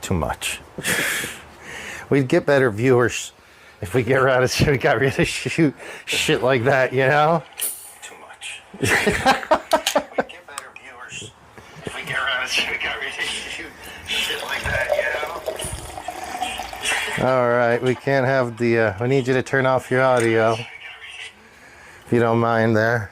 Too much. We'd get better viewers if we got rid of shit like that, you know? Too much. We'd get better viewers if we got rid of shit like that, you know? All right, we can't have the, we need you to turn off your audio. If you don't mind there.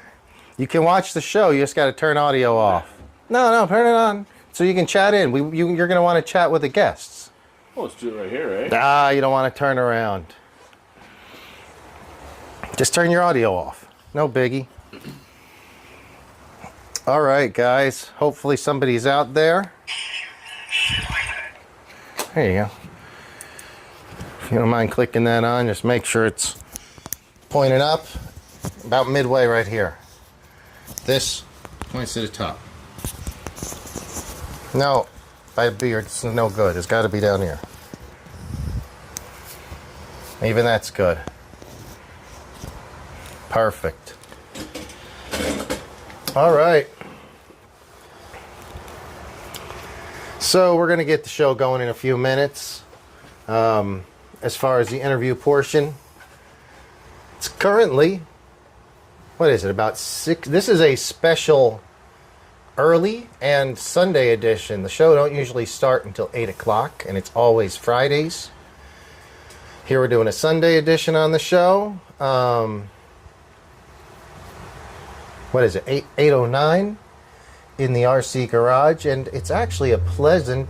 You can watch the show, you just got to turn audio off. No, turn it on so you can chat in. You're going to want to chat with the guests. Well, let's do it right here, right? You don't want to turn around. Just turn your audio off. No biggie. All right, guys. Hopefully somebody's out there. There you go. If you don't mind clicking that on, just make sure it's pointing up about midway right here. This points to the top. No, by the beard, it's no good. It's got to be down here. Even that's good. Perfect. All right. So we're going to get the show going in a few minutes. As far as the interview portion, it's currently, what is it, about 6? This is a special early and Sunday edition. The show don't usually start until 8 o'clock, and it's always Fridays. Here we're doing a Sunday edition on the show. What is it, 8:09 in the RC garage, and it's actually a pleasant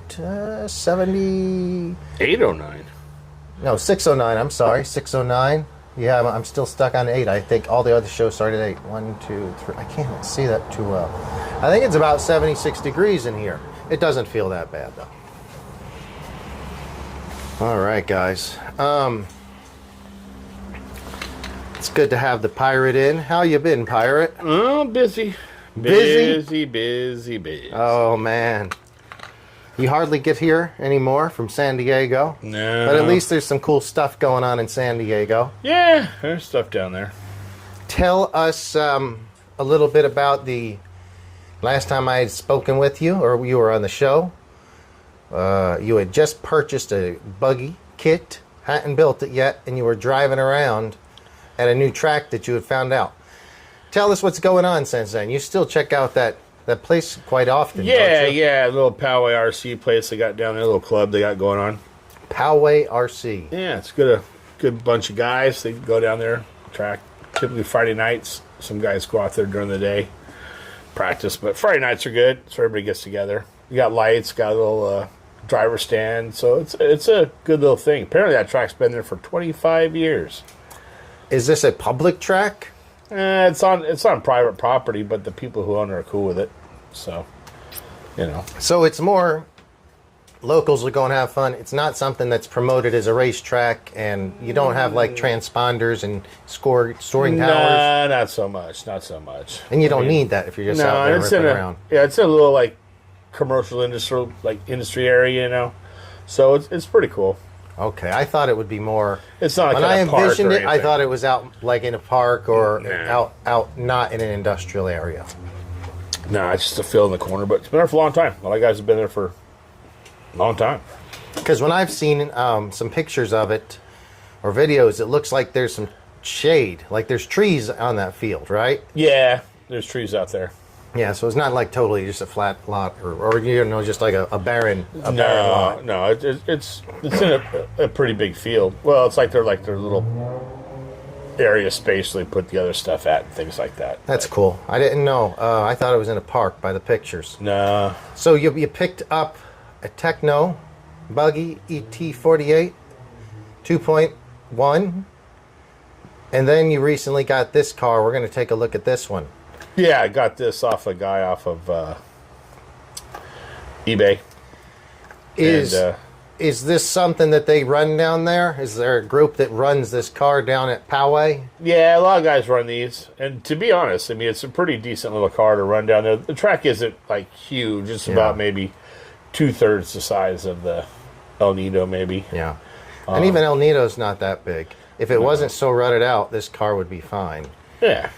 70... 809. No, 609, I'm sorry, 609. Yeah, I'm still stuck on 8. I think all the other shows started at 8. 1, 2, 3. I can't see that too well. I think it's about 76 degrees in here. It doesn't feel that bad, though. All right, guys. It's good to have the pirate in. How you been, pirate? Oh, busy. Busy. Oh, man. You hardly get here anymore from San Diego. No. But at least there's some cool stuff going on in San Diego. Yeah, there's stuff down there. Tell us a little bit about the last time I had spoken with you, or you were on the show. You had just purchased a buggy kit, hadn't built it yet, and you were driving around at a new track that you had found out. Tell us what's going on since then. You still check out that place quite often, don't you? Yeah, a little Poway RC place they got down there, a little club they got going on. Poway RC. Yeah, it's good. A good bunch of guys. They go down there, track. Typically Friday nights. Some guys go out there during the day, practice. But Friday nights are good, so everybody gets together. You got lights, got a little driver stand, so it's a good little thing. Apparently that track's been there for 25 years. Is this a public track? It's on private property, but the people who own it are cool with it. So, you know. So it's more locals are going to have fun. It's not something that's promoted as a racetrack, and you don't have like transponders and storing towers. Not so much. Not so much. And you don't need that if you're just out there ripping around. Yeah, it's in a little like commercial industry area, you know. So it's pretty cool. Okay, I thought it would be more. It's not like when I envisioned it, I anything. thought it was out like in a park or out not in an industrial area. No, it's just a fill in the corner, but it's been there for a long time. A lot of guys have been there for a long time. Because when I've seen some pictures of it or videos, it looks like there's some shade, like there's trees on that field, right? Yeah, there's trees out there. Yeah, so it's not like totally just a flat lot, or you know, just like a barren lot. No, it's in a pretty big field. Well, it's like their little area space they put the other stuff at and things like that. That's cool. I didn't know. I thought it was in a park by the pictures. No. So you picked up a Tekno buggy ET48 2.1, and then you recently got this car. We're going to take a look at this one. Yeah, I got this off a guy off of eBay. Is this something that they run down there? Is there a group that runs this car down at Poway? Yeah, a lot of guys run these. And to be honest, I mean, it's a pretty decent little car to run down there. The track isn't, like, huge. It's about maybe 2/3 the size of the El Nido, maybe. Yeah. And even El Nido's not that big. If it wasn't so rutted out, this car would be fine. Yeah.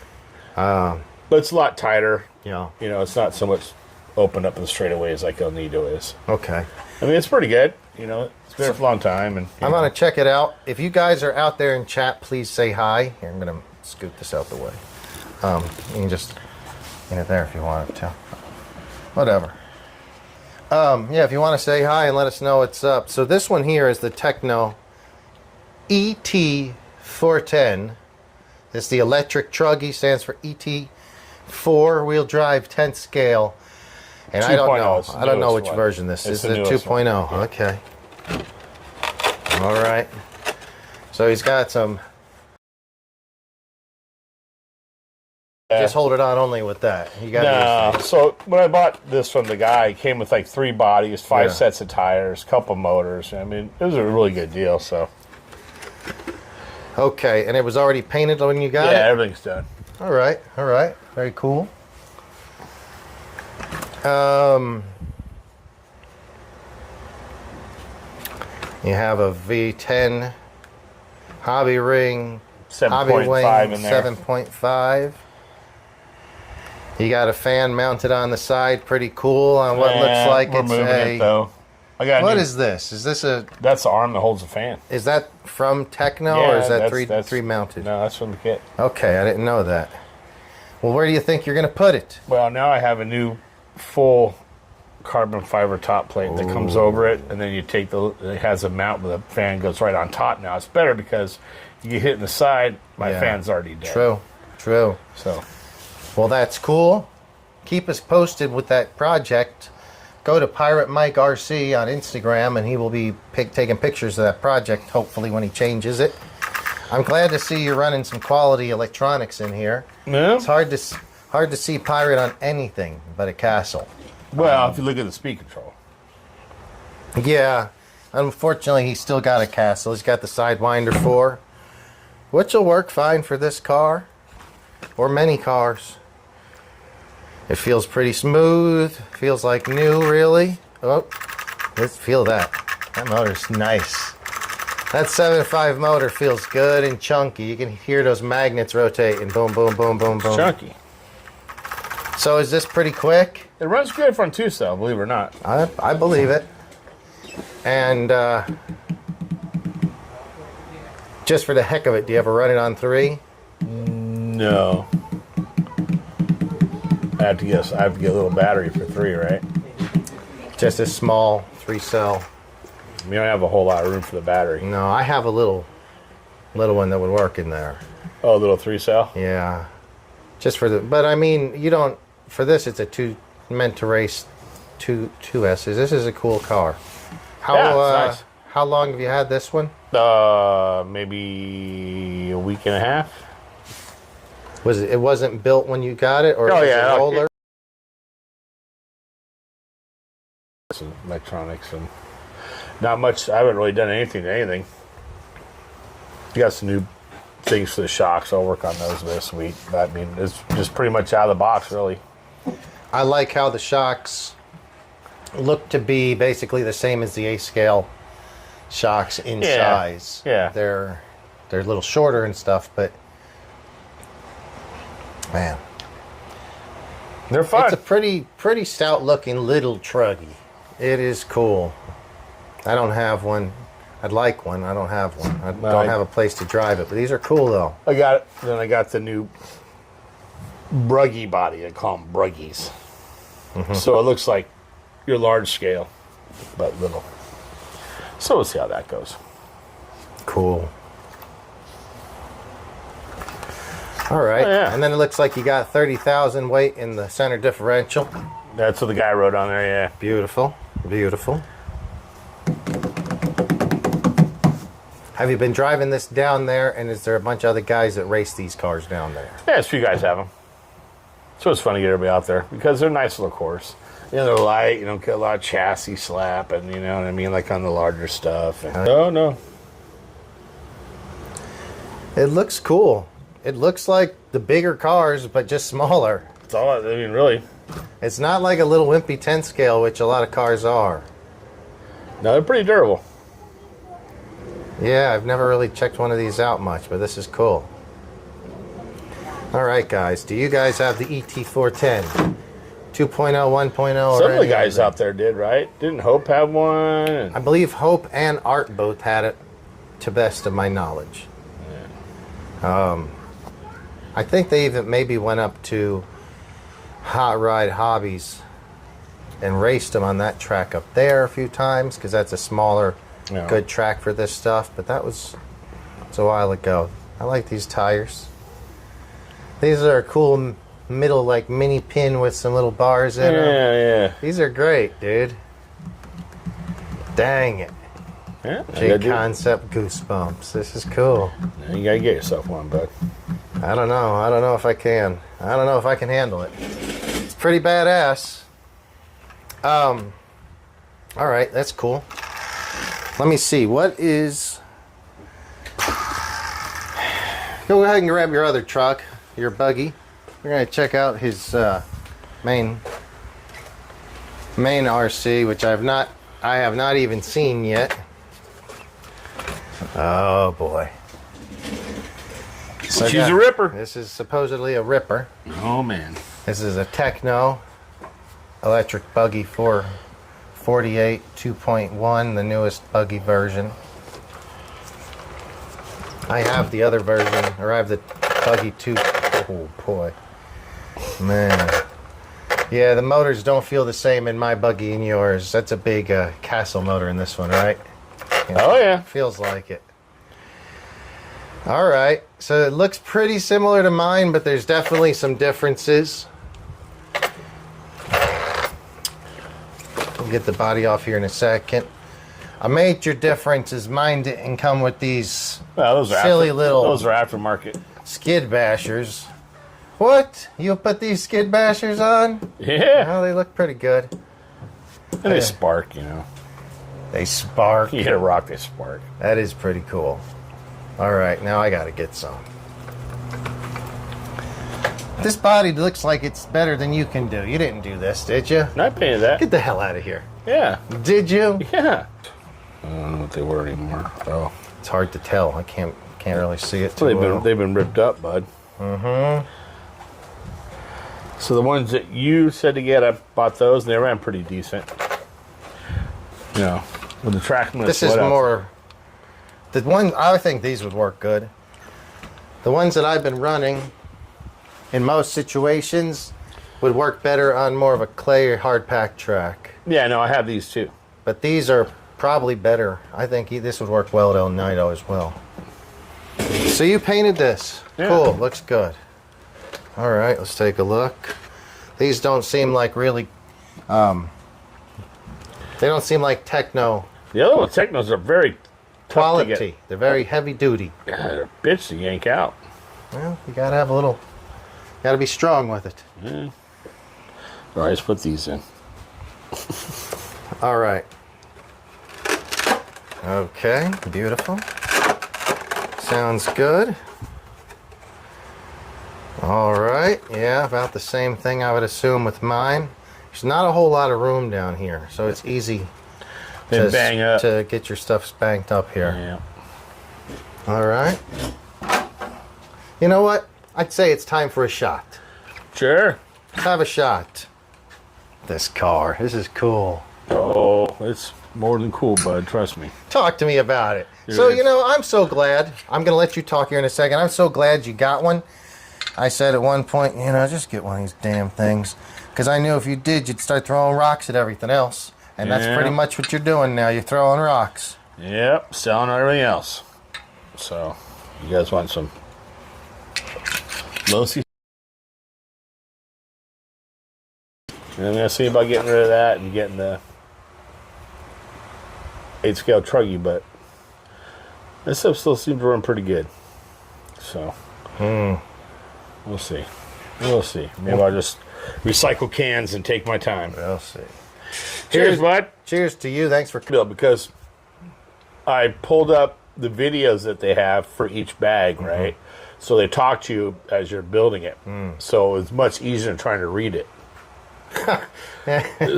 But it's a lot tighter. Yeah. You know, it's not so much open up in the straightaways like El Nido is. Okay. I mean, it's pretty good. You know, it's been there for a long time. And I'm going to check it out. If you guys are out there in chat, please say hi. Here, I'm going to scoot this out the way. You can just in it there if you wanted to. Whatever. Yeah, if you want to say hi and let us know what's up. So this one here is the Tekno ET410. It's the electric truggy, stands for ET 4-wheel drive 10th scale. And I don't know which version this is. It's the 2.0. Yeah. Okay. All right. So he's got some. Just hold it on only with that. You got so when I bought this from the guy, it came with like 3 bodies, 5 sets of tires, couple motors. I mean, it was a really good deal. So. Okay, and it was already painted when you got it? Yeah, everything's done. All right, very cool. You have a V10 hobby ring, 7.5 in there. 7.5. You got a fan mounted on the side, pretty cool. On what looks like we're it's moving it though. What is this? Is this a? That's the arm that holds the fan. Is that from Tekno, or is that three mounted? No, that's from the kit. Okay, I didn't know that. Well, where do you think you're going to put it? Well, now I have a new full carbon fiber top plate that comes over it, and then you take it has a mount where the fan goes right on top. Now it's better because you get hit in the side, my fan's already dead. True. So, well, that's cool. Keep us posted with that project. Go to Pirate Mike RC on Instagram, and he will be taking pictures of that project, hopefully, when he changes it. I'm glad to see you're running some quality electronics in here. Yeah. It's hard to see Pirate on anything but a Castle. Well, if you look at the speed control. Yeah. Unfortunately, he's still got a Castle. He's got the Sidewinder 4, which will work fine for this car, or many cars. It feels pretty smooth. Feels like new, really. Oh, let's feel that. That motor's nice. That 7.5 motor feels good and chunky. You can hear those magnets rotating. Boom, boom, boom, boom, boom. Chunky. So is this pretty quick? It runs good from 2-cell, believe it or not. I believe it. And just for the heck of it, do you ever run it on 3? No. I have to get a little battery for 3, right? Just a small 3-cell. You don't have a whole lot of room for the battery. No, I have a little one that would work in there. Oh, a little 3-cell? Yeah. Just for but I mean, you don't, for this it's meant to race two S's. This is a cool car. It's nice. How long have you had this one? Maybe a week and a half. It wasn't built when you got it, or was it roller? Some electronics and not much. I haven't really done anything to anything. You got some new things for the shocks. I'll work on those this week. But, I mean, it's just pretty much out of the box, really. I like how the shocks look to be basically the same as the A-scale shocks in size. Yeah. They're a little shorter and stuff, but man, they're fun. It's a pretty stout looking little truggy. It is cool. I don't have one. I'd like one. I don't have one. I don't have a place to drive it, but these are cool though. I got it. Then I got the new bruggy body. I call them bruggies. Mm-hmm. So it looks like your large scale, but little. So we'll see how that goes. Cool. All right. Oh, yeah. And then it looks like you got 30,000 weight in the center differential. That's what the guy wrote on there, yeah. Beautiful. Beautiful. Have you been driving this down there, and is there a bunch of other guys that race these cars down there? Yeah, a few guys have them. So it's fun to get everybody out there because they're nice little cars. You know, they're light, you don't get a lot of chassis slap, and you know what I mean, like on the larger stuff. And, no. It looks cool. It looks like the bigger cars, but just smaller. That's all, I mean, really. It's not like a little wimpy 10 scale, which a lot of cars are. No, they're pretty durable. Yeah, I've never really checked one of these out much, but this is cool. All right, guys. Do you guys have the ET410 2.0, 1.0. Some of the guys out there did, right? Didn't Hope have one? I believe Hope and Art both had it, to best of my knowledge. I think they even maybe went up to Hot Ride Hobbies and raced them on that track up there a few times, because that's a smaller, good track for this stuff. But it's a while ago. I like these tires. These are a cool middle, like mini pin with some little bars in them. Yeah. These are great, dude. Dang it. Yeah. J-Concept Goosebumps. This is cool. You gotta get yourself one, bud. I don't know. I don't know if I can. I don't know if I can handle it. It's pretty badass. All right, that's cool. Let me see. What is... Go ahead and grab your other truck, your buggy. We're going to check out his main RC, which I have not even seen yet. Oh boy. So She's a ripper. This is supposedly a ripper. Oh man. This is a Tekno electric buggy 448 2.1, the newest buggy version. I have the other version, or I have the buggy 2. Oh boy. Man. Yeah, the motors don't feel the same in my buggy and yours. That's a big Castle motor in this one, right? Oh yeah. Feels like it. All right, so it looks pretty similar to mine, but there's definitely some differences. We'll get the body off here in a second. A major difference is mine didn't come with these those are those are aftermarket skid bashers. What? You put these skid bashers on? Yeah. Well, they look pretty good. And they spark, you know. They spark. You hit a rock, they spark. That is pretty cool. All right, now I gotta get some. This body looks like it's better than you can do. You didn't do this, did you? Not paying that. Get the hell out of here. Yeah. Did you? Yeah. I don't know what they were anymore. Oh. It's hard to tell. I can't really see it too Well, well. they've been ripped up, bud. Mm-hmm. So the ones that you said to get, I bought those, and they ran pretty decent. You know, with the traction. This is more... The one, I think these would work good. The ones that I've been running, in most situations, would work better on more of a clay or hard pack track. Yeah, no, I have these too. But these are probably better. I think this would work well at El Nido as well. So you painted this. Yeah. Cool, looks good. All right, let's take a look. These don't seem like really... they don't seem like Tekno The other ones, Teknos, are very tough quality. to get. They're very heavy duty. Yeah, they're a bitch to yank out. Well, you gotta have a little... Gotta be strong with it. Yeah. All right, let's put these in. All right. Okay, beautiful. Sounds good. All right, yeah, about the same thing I would assume with mine. There's not a whole lot of room down here, so it's easy to get your stuff spanked up here. Yeah. All right. You know what? I'd say it's time for a shot. Sure. Let's have a shot. This car, this is cool. Oh, it's more than cool, bud. Trust me. Talk to me about it. Here So, it is. you know, I'm so glad. I'm going to let you talk here in a second. I'm so glad you got one. I said at one point, you know, just get one of these damn things. Because I knew if you did, you'd start throwing rocks at everything else. And that's pretty much what you're doing now. You're throwing rocks. Yep, selling everything else. So, you guys want some low-C? And I'm going to see about getting rid of that and getting the 8-scale truggy, but this stuff still seems to run pretty good. So, we'll see. We'll see. Maybe I'll just recycle cans and take my time. We'll see. Cheers, bud. Cheers to you. Thanks for... Bill, because I pulled up the videos that they have for each bag, right? So they talk to you as you're building it. So it's much easier than trying to read it.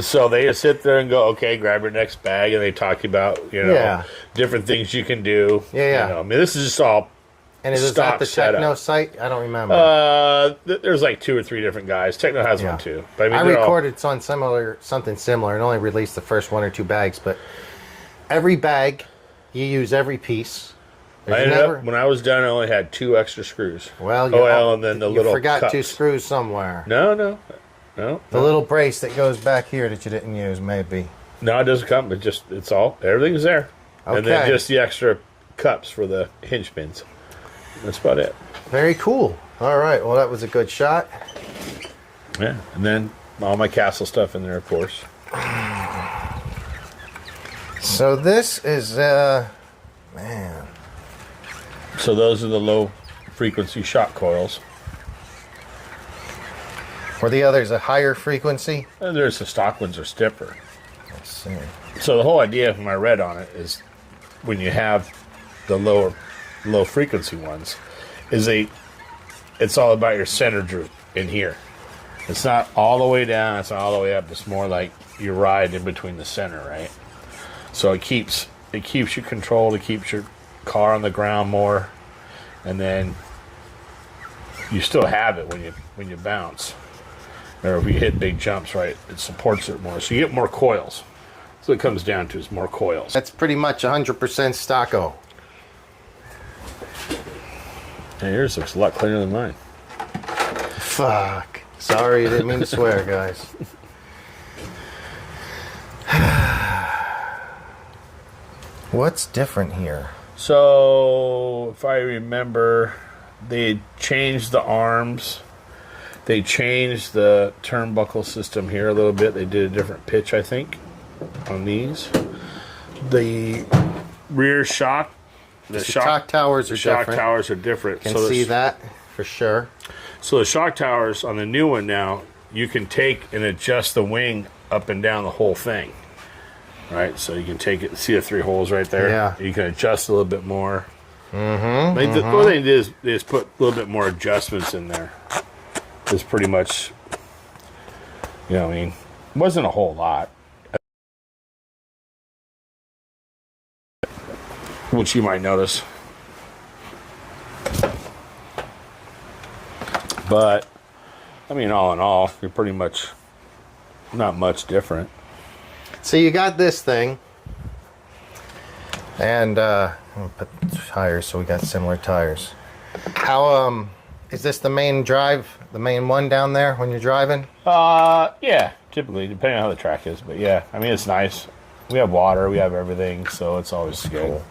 So they just sit there and go, okay, grab your next bag, and they talk to you about, you know, different things you can do. Yeah. You know, I mean, this is just all And is that the setup. Tekno site? I don't remember. There's like 2 or 3 different guys. Tekno has one too. But I recorded on something similar and only released the first 1 or 2 bags. But every bag, you use every piece. When I was done, I only had 2 extra screws. Well, and then the little you forgot cups. 2 screws somewhere. No. The little brace that goes back here that you didn't use, maybe. No, it doesn't come. But everything's there. Okay. And then just the extra cups for the hinge pins. That's about it. Very cool. All right. Well, that was a good shot. Yeah. And then all my Castle stuff in there, of course. So this is, man. So those are the low frequency shock coils. Were the others a higher frequency? And there's the stock ones are stiffer. Let's see. So the whole idea when I read on it is when you have the low frequency ones it's all about your center droop in here. It's not all the way down, it's not all the way up. It's more like you ride in between the center, right? So it keeps you controlled, it keeps your car on the ground more, and then you still have it when you bounce. Or if you hit big jumps, right, it supports it more. So you get more coils. So it comes down to is more coils. That's pretty much 100% stocko. Hey, yours looks a lot cleaner than mine. Fuck. Sorry, I didn't mean to swear, guys. What's different here? So, if I remember, they changed the arms. They changed the turnbuckle system here a little bit. They did a different pitch, I think, on these. The rear shock, the shock towers are different. Shock towers are different. Can see that for sure. So the shock towers on the new one now, you can take and adjust the wing up and down the whole thing. Right, so you can take it. See the 3 holes right there. Yeah. You can adjust a little bit more. The only thing they did is put a little bit more adjustments in there. It's pretty much, I mean, it wasn't a whole lot, which you might notice. But, I mean, all in all, you're pretty much not much different. So you got this thing, and I'm gonna put tires so we got similar tires. How is this the main drive, the main one down there when you're driving? Yeah, typically, depending on how the track is, but yeah, I mean it's nice. We have water, we have everything, so it's always good. Cool.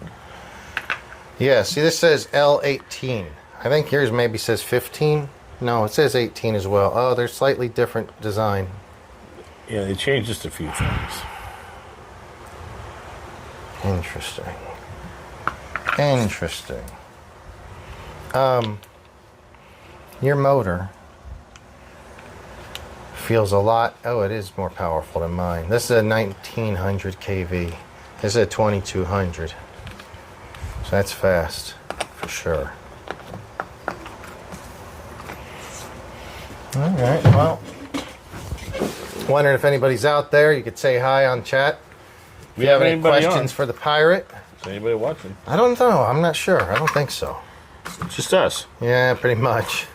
Yeah, see this says L18. I think yours maybe says 15. No, it says 18 as well. Oh, they're slightly different design. Yeah, they changed just a few things. Interesting. Your motor feels a lot. Oh, it is more powerful than mine. This is a 1900 kV. This is a 2200. So that's fast for sure. All right. Well, wondering if anybody's out there. You could say hi on chat. If you have any questions for the pirate. Is anybody watching? I don't know. I'm not sure. I don't think so. It's just us. Yeah, pretty much.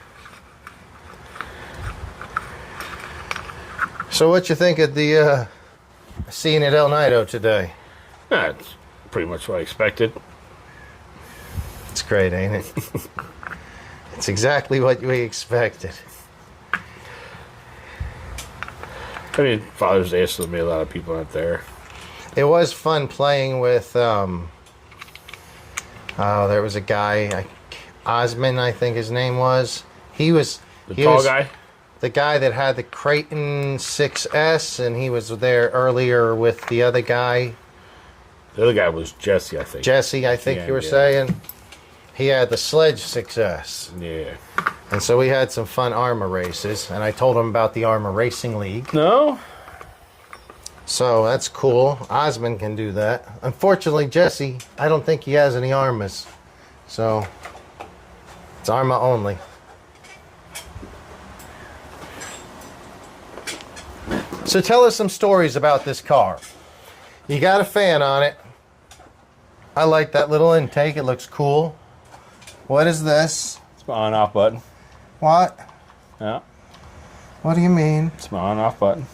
So what you think of the scene at El Nido today? Yeah, it's pretty much what I expected. It's great, ain't it? It's exactly what we expected. I mean, Father's Day, so there may be a lot of people out there. It was fun playing with, there was a guy, Osman, I think his name was. He was... The tall guy? The guy that had the Creighton 6S, and he was there earlier with the other guy. The other guy was Jesse, I think. Jesse, I think you were saying. He had the Sledge 6S. Yeah. And so we had some fun ARMA races, and I told him about the ARMA Racing League. No? So that's cool. Osman can do that. Unfortunately, Jesse, I don't think he has any ARMAs. So it's ARMA only. So tell us some stories about this car. You got a fan on it. I like that little intake. It looks cool. What is this? It's my on-off button. What? Yeah. What do you mean? It's my on-off button.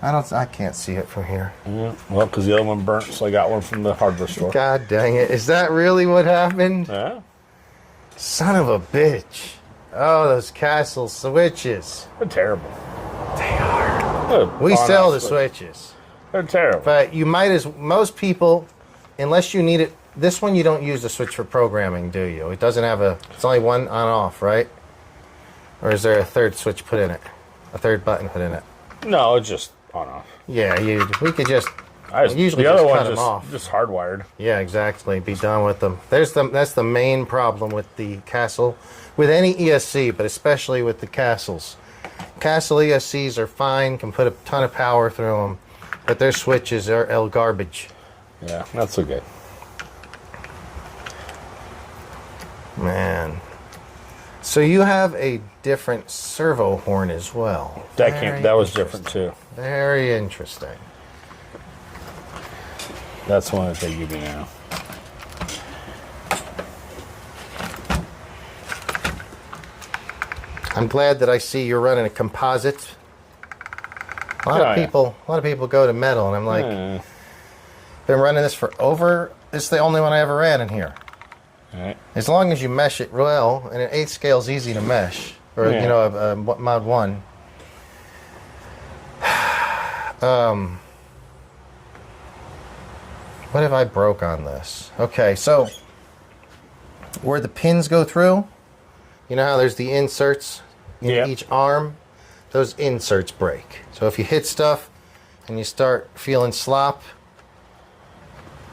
I can't see it from here. Yeah. Well, because the other one burnt, so I got one from the hardware store. God dang it. Is that really what happened? Yeah. Son of a bitch. Oh, those Castle switches. They're terrible. They are. They're We sell the switch. switches. They're terrible. But you might most people, unless you need it, this one you don't use the switch for programming, do you? It doesn't have it's only one on off, right? Or is there a third switch put in it? A third button put in it? No, it's just on-off. Yeah, we could just usually the other just cut one's them off. just hardwired. Yeah, exactly. Be done with them. That's the main problem with the Castle, with any ESC, but especially with the Castles. Castle ESCs are fine, can put a ton of power through them, but their switches are garbage. Yeah, not so good. Man. So you have a different servo horn as well. That was different too. Very interesting. That's one that they give me now. I'm glad that I see you're running a composite. A lot of people go to metal, and I'm like, been running this for this is the only one I ever ran in here. All right. As long as you mesh it well, and an 8th scale is easy to mesh, or a mod 1. What have I broke on this? Okay, so where the pins go through, you know how there's the inserts in each arm? Those inserts break. So if you hit stuff and you start feeling slop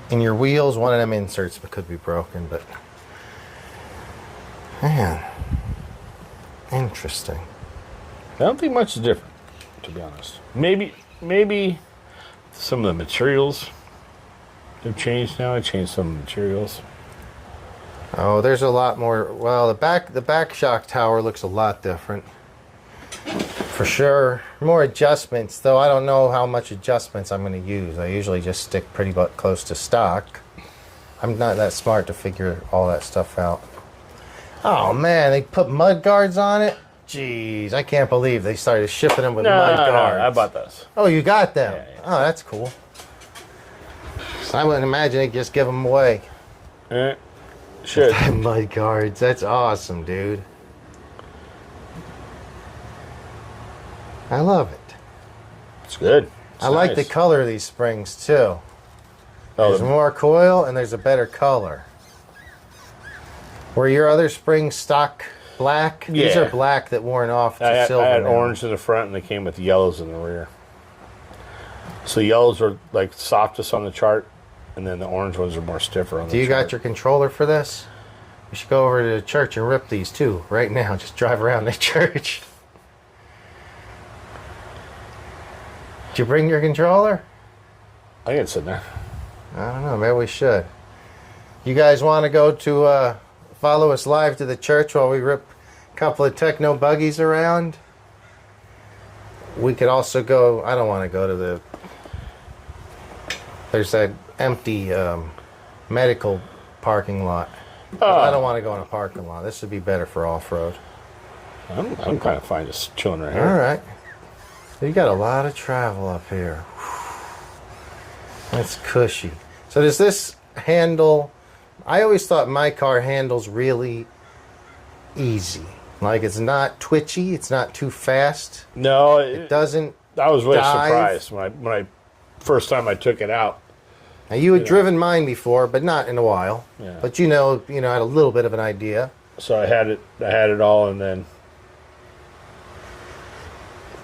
in your wheels, one of them inserts could be broken, but man, interesting. I don't think much is different, to be honest. Maybe some of the materials have changed now. I changed some of the materials. Oh, there's a lot more. Well, the back shock tower looks a lot different. For sure. More adjustments, though I don't know how much adjustments I'm going to use. I usually just stick pretty close to stock. I'm not that smart to figure all that stuff out. Oh, man, they put mud guards on it? Jeez, I can't believe they started shipping them with mud guards. No, I bought those. Oh, you got them? Yeah. Oh, that's cool. I wouldn't imagine they'd just give them away. Should. Mud guards, that's awesome, dude. I love it. It's good. I like the color of these springs too. Oh, There's more coil and there's a better color. Were your other springs stock black? Yeah. These are black that worn off to silver. I had now. orange in the front and they came with yellows in the rear. So yellows are like softest on the chart, and then the orange ones are more stiffer on the chart. Do you got your controller for this? We should go over to the church and rip these too right now. Just drive around the church. Did you bring your controller? I think it's in there. I don't know. Maybe we should. You guys want to go to follow us live to the church while we rip a couple of Tekno buggies around? We could also go. I don't want to go to the. There's that empty medical parking lot. I don't want to go in a parking lot. This would be better for off-road. I'm kind of fine just chilling right here. All right. You got a lot of travel up here. That's cushy. So does this handle... I always thought my car handles really easy. Like it's not twitchy. It's not too fast. No, It doesn't I was really dive. surprised when I first time I took it out. Now you had driven mine before, but not in a while. Yeah. But you know, had a little bit of an idea. So I had it all, and then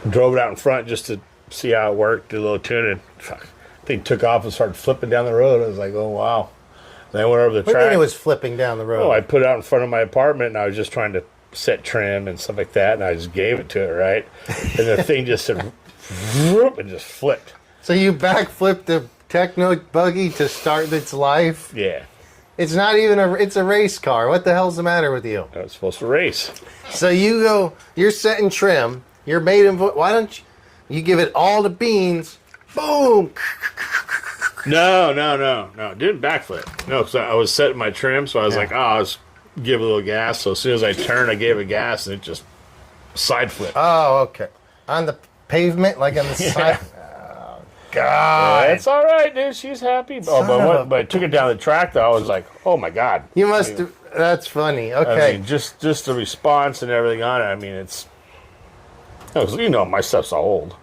drove it out in front just to see how it worked. Did a little tuning. Fuck, thing took off and started flipping down the road. I was like, oh wow. Then I went over the What do you track. mean it was flipping down the road? Oh, I put it out in front of my apartment, and I was just trying to set trim and stuff like that, and I just gave it to it, right? And the thing just said, whoop, and just flipped. So you backflipped the Tekno buggy to start its life? Yeah, It's not even it's a race car. What the hell's the matter with you? I was supposed to race. So you're setting trim, you're made in, why don't you give it all the beans, boom! No, it didn't backflip. No, so I was setting my trim, so I was like, I was give a little gas. So as soon as I turned, I gave it gas, and it just side flipped. Oh, okay. On the pavement, like on the side. Oh, God. Yeah, it's all right, dude. She's happy. But I took it down the track, though. I was like, oh my God. You must. That's funny. Okay. I mean, just the response and everything on it. I mean, it's my stuff's all old.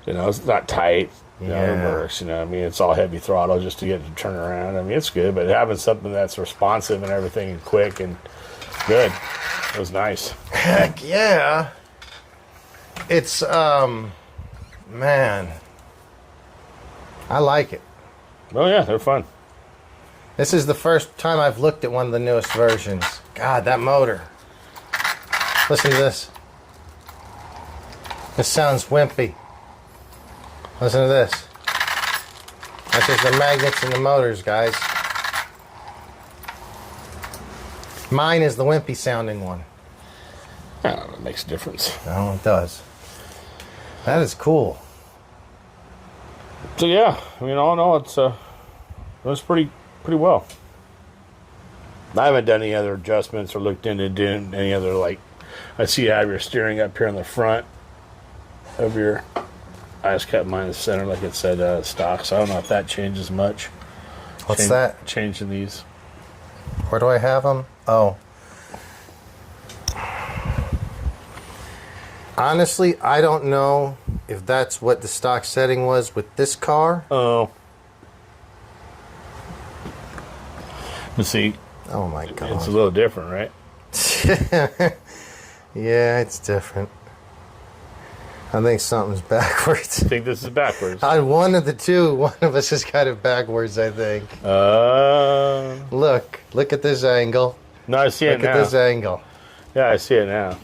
It's not tight. It works. I mean, it's all heavy throttle just to get it to turn around. I mean, it's good, but having something that's responsive and everything and quick and good, it was nice. Heck yeah. It's man, I like it. Oh yeah, they're fun. This is the first time I've looked at one of the newest versions. God, that motor. Listen to this. This sounds wimpy. Listen to this. That's just the magnets and the motors, guys. Mine is the wimpy sounding one. I don't know, it makes a difference. Oh, it does. That is cool. So yeah, I mean, all in all, it was pretty well. I haven't done any other adjustments or looked into doing any other, like, I see you have your steering up here on the front of your. I just kept mine in the center, like it said, stock. So I don't know if that changes much. What's that? Changing these. Where do I have them? Oh. Honestly, I don't know if that's what the stock setting was with this car. Oh. Let's see. Oh my God. It's a little different, right? Yeah, it's different. I think something's backwards. I think this is backwards. On one of the two, one of us has got it backwards, I think. Look at this angle. No, I see it now. Look at this angle. Yeah, I see it now.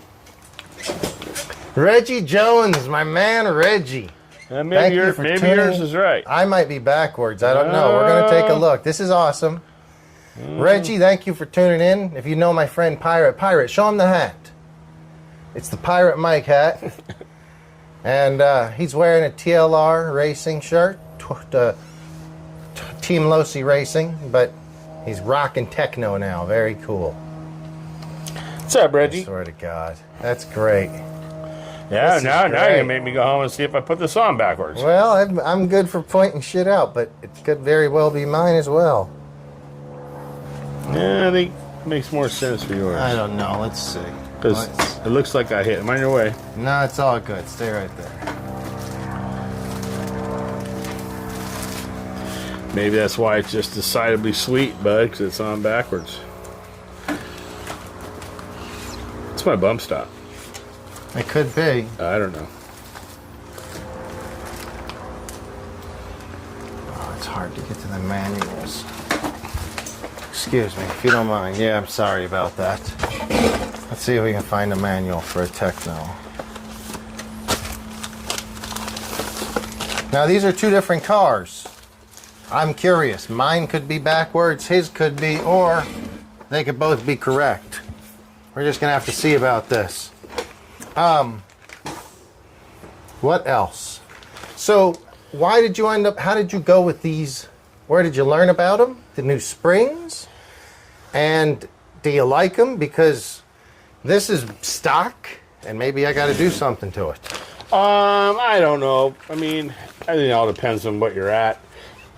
Reggie Jones, my man Reggie. Maybe yours is right. I might be backwards. I don't know. We're going to take a look. This is awesome. Reggie, thank you for tuning in. If you know my friend Pirate, show him the hat. It's the Pirate Mike hat. And he's wearing a TLR racing shirt, Team Losi Racing, but he's rocking Tekno now. Very cool. What's up, Reggie? I swear to God. That's great. Yeah, now you're going to make me go home and see if I put this on backwards. Well, I'm good for pointing shit out, but it could very well be mine as well. Yeah, I think it makes more sense for yours. I don't know. Let's see. Because it looks like I hit. Am I on your way? No, it's all good. Stay right there. Maybe that's why it's just decidedly sweet, bud, because it's on backwards. It's my bump stop. It could be. I don't know. Oh, it's hard to get to the manuals. Excuse me, if you don't mind. Yeah, I'm sorry about that. Let's see if we can find a manual for a Tekno. Now, these are two different cars. I'm curious. Mine could be backwards, his could be, or they could both be correct. We're just going to have to see about this. What else? So, why did you end up, how did you go with these? Where did you learn about them? The new springs? And do you like them? Because this is stock, and maybe I got to do something to it. I don't know. I mean, I think it all depends on what you're at.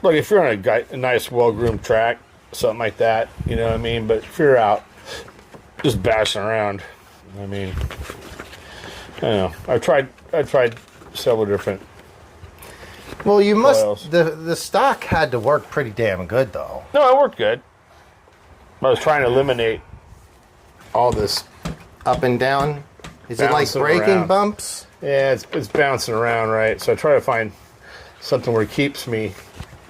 Like, if you're on a nice, well-groomed track, something like that, you know what I mean? But if you're out just bashing around, I mean, I don't know. I've tried several different. Well, you must. Oils. The stock had to work pretty damn good, though. No, it worked good. I was trying to eliminate all this. Up and down. Is it like Bouncing braking around. bumps? Yeah, it's bouncing around, right? So I try to find something where it keeps me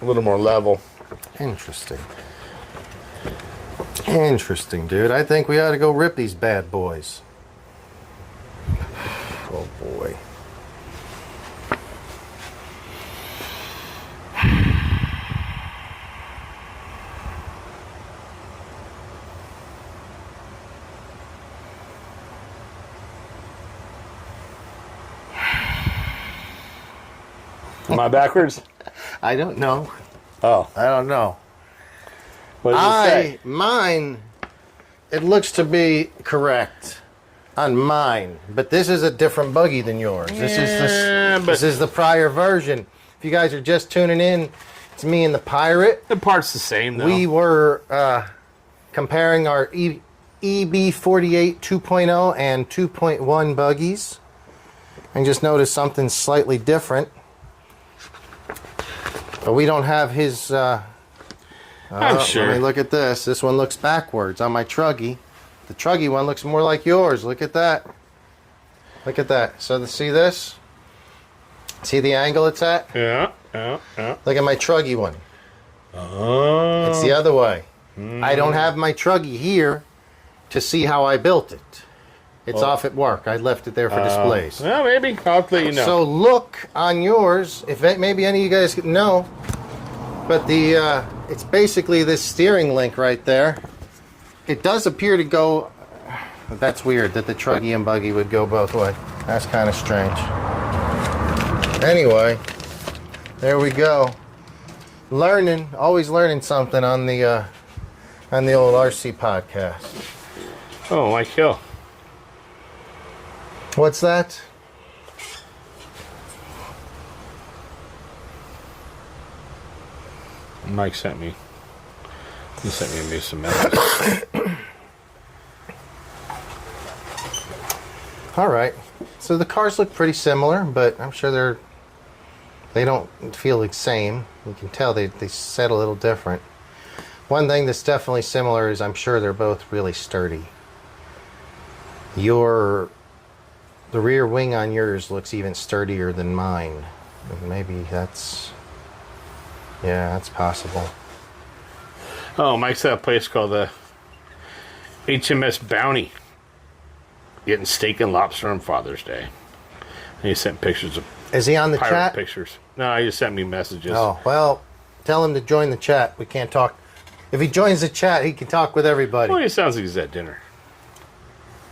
a little more level. Interesting. Interesting, dude. I think we ought to go rip these bad boys. Oh boy. Am I backwards? I don't know. Oh, I don't know. what does it say? Mine it looks to be correct on mine, but this is a different buggy than yours. This is the prior version. If you guys are just tuning in, it's me and the Pirate. The part's the same, though. We were comparing our EB48 2.0 and 2.1 buggies, and just noticed something slightly different. But we don't have his... I'm sure. Let me look at this. This one looks backwards on my Truggy. The Truggy one looks more like yours. Look at that. Look at that. So see this? See the angle it's at? Yeah. Look at my Truggy one. Oh. It's the other way. I don't have my Truggy here to see how I built it. It's off at work. I left it there for displays. Well, maybe. I'll let you know. So look on yours, if maybe any of you guys know, but the it's basically this steering link right there. It does appear to go, that's weird that the Truggy and buggy would go both ways. That's kind of strange. Anyway, there we go. Learning, always learning something on the old RC podcast. Oh, Mike Hill. What's that? Mike sent me. He sent me some messages. All right. So the cars look pretty similar, but I'm sure they don't feel the same. You can tell they set a little different. One thing that's definitely similar is I'm sure they're both really sturdy. The rear wing on yours looks even sturdier than mine. Maybe that's possible. Oh, Mike's at a place called the HMS Bounty. Getting steak and lobster on Father's Day. And he sent pictures of Is he on the pirate chat? pictures. No, he just sent me messages. Oh, well, tell him to join the chat. We can't talk. If he joins the chat, he can talk with everybody. Well, he sounds like he's at dinner.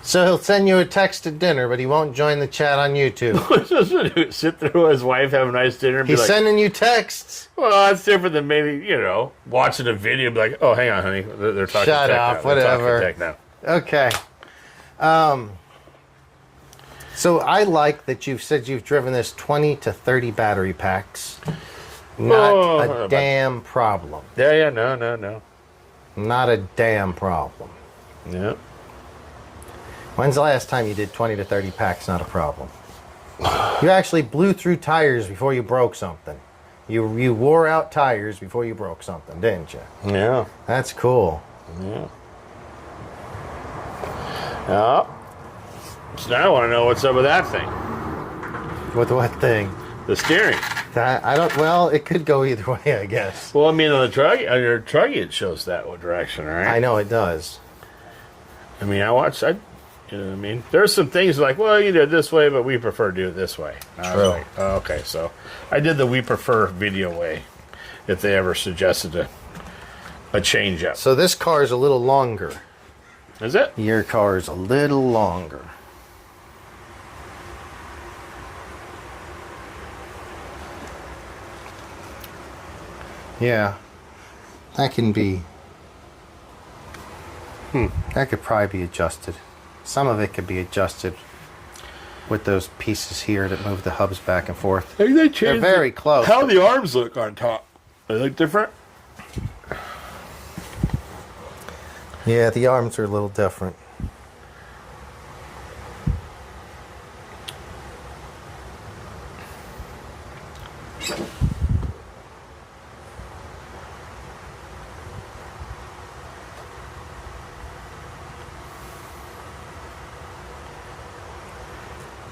So he'll send you a text at dinner, but he won't join the chat on YouTube. Sit there with his wife, have a nice dinner, and He's be like, sending you texts. well, that's different than maybe, watching a video and be like, oh, hang on, honey. They're talking Shut tech up, now. They're talking whatever. tech now. Okay. So I like that you've said you've driven this 20 to 30 battery packs. Not a damn problem. Yeah, no. Not a damn problem. Yeah. When's the last time you did 20 to 30 packs? Not a problem. You actually blew through tires before you broke something. You wore out tires before you broke something, didn't you? Yeah. That's cool. Yeah. Yeah. So now I want to know what's up with that thing. With what thing? The steering. I don't. Well, it could go either way, I guess. Well, I mean, on your Truggy, it shows that direction, right? I know it does. I mean, you know what I mean? There's some things like, well, you do it this way, but we prefer to do it this way. And I was like, oh, okay, so I did the we prefer video way, if they ever suggested a change up. So this car is a little longer. Is it? Your car is a little longer. Yeah, that can be. That could probably be adjusted. Some of it could be adjusted with those pieces here that move the hubs back and forth. I think they changed. They're very close. How the arms look on top? They look different? Yeah, the arms are a little different.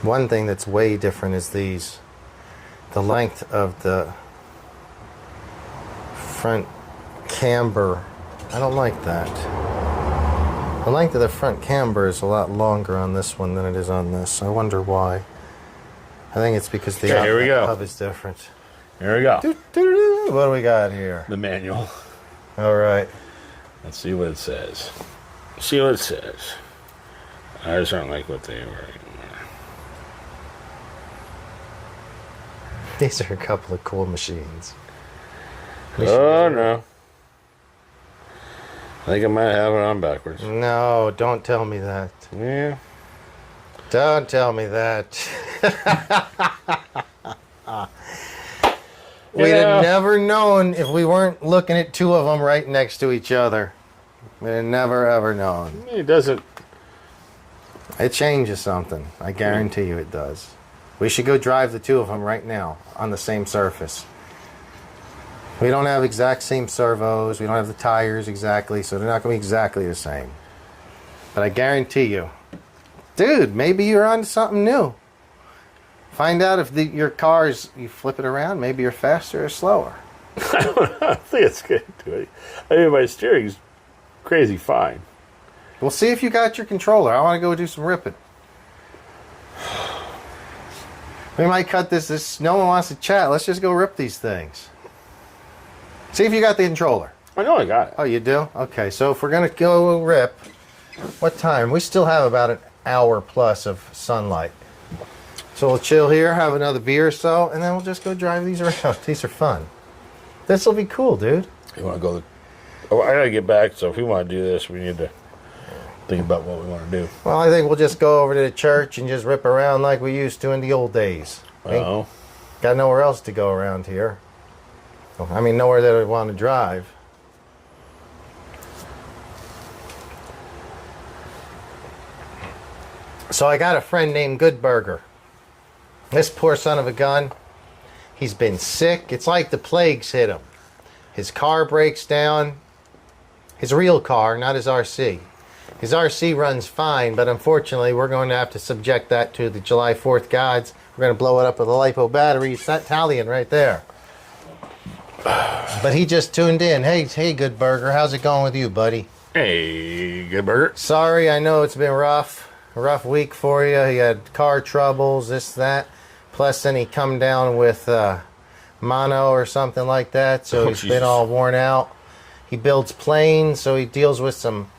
One thing that's way different is these. The length of the front camber. I don't like that. The length of the front camber is a lot longer on this one than it is on this. I wonder why. I think it's because the here we go. hub is different. Here we go. What do we got here? The manual. All right. Let's see what it says. See what it says. I just don't like what they were. These are a couple of cool machines. Oh, no. I think I might have it on backwards. No, don't tell me that. Yeah. Don't tell me that. We'd have never known if we weren't looking at two of them right next to each other. We'd have never, ever known. It doesn't. It changes something. I guarantee you it does. We should go drive the two of them right now on the same surface. We don't have exact same servos. We don't have the tires exactly, so they're not going to be exactly the same. But I guarantee you, dude, maybe you're onto something new. Find out if your cars, you flip it around, maybe you're faster or slower. I don't think it's good to it. I mean, my steering's crazy fine. We'll see if you got your controller. I want to go do some ripping. We might cut this. No one wants to chat. Let's just go rip these things. See if you got the controller. I know I got it. Oh, you do? Okay, so if we're going to go rip, what time? We still have about an hour plus of sunlight. So we'll chill here, have another beer or so, and then we'll just go drive these around. These are fun. This will be cool, dude. You want to go? Oh, I got to get back, so if we want to do this, we need to think about what we want to do. Well, I think we'll just go over to the church and just rip around like we used to in the old days. Oh. Got nowhere else to go around here. I mean, nowhere that I want to drive. So I got a friend named Goodburger. This poor son of a gun, he's been sick. It's like the plague's hit him. His car breaks down. His real car, not his RC. His RC runs fine, but unfortunately we're going to have to subject that to the July 4th gods. We're going to blow it up with a LiPo battery. It's Italian right there. But he just tuned in. Hey, Good Burger, how's it going with you, buddy? Hey, Good Burger. Sorry, I know it's been rough. A rough week for you. You had car troubles, this, that. Plus, then he come down with mono or something like that. So he's been all worn out. He builds planes, so he deals with some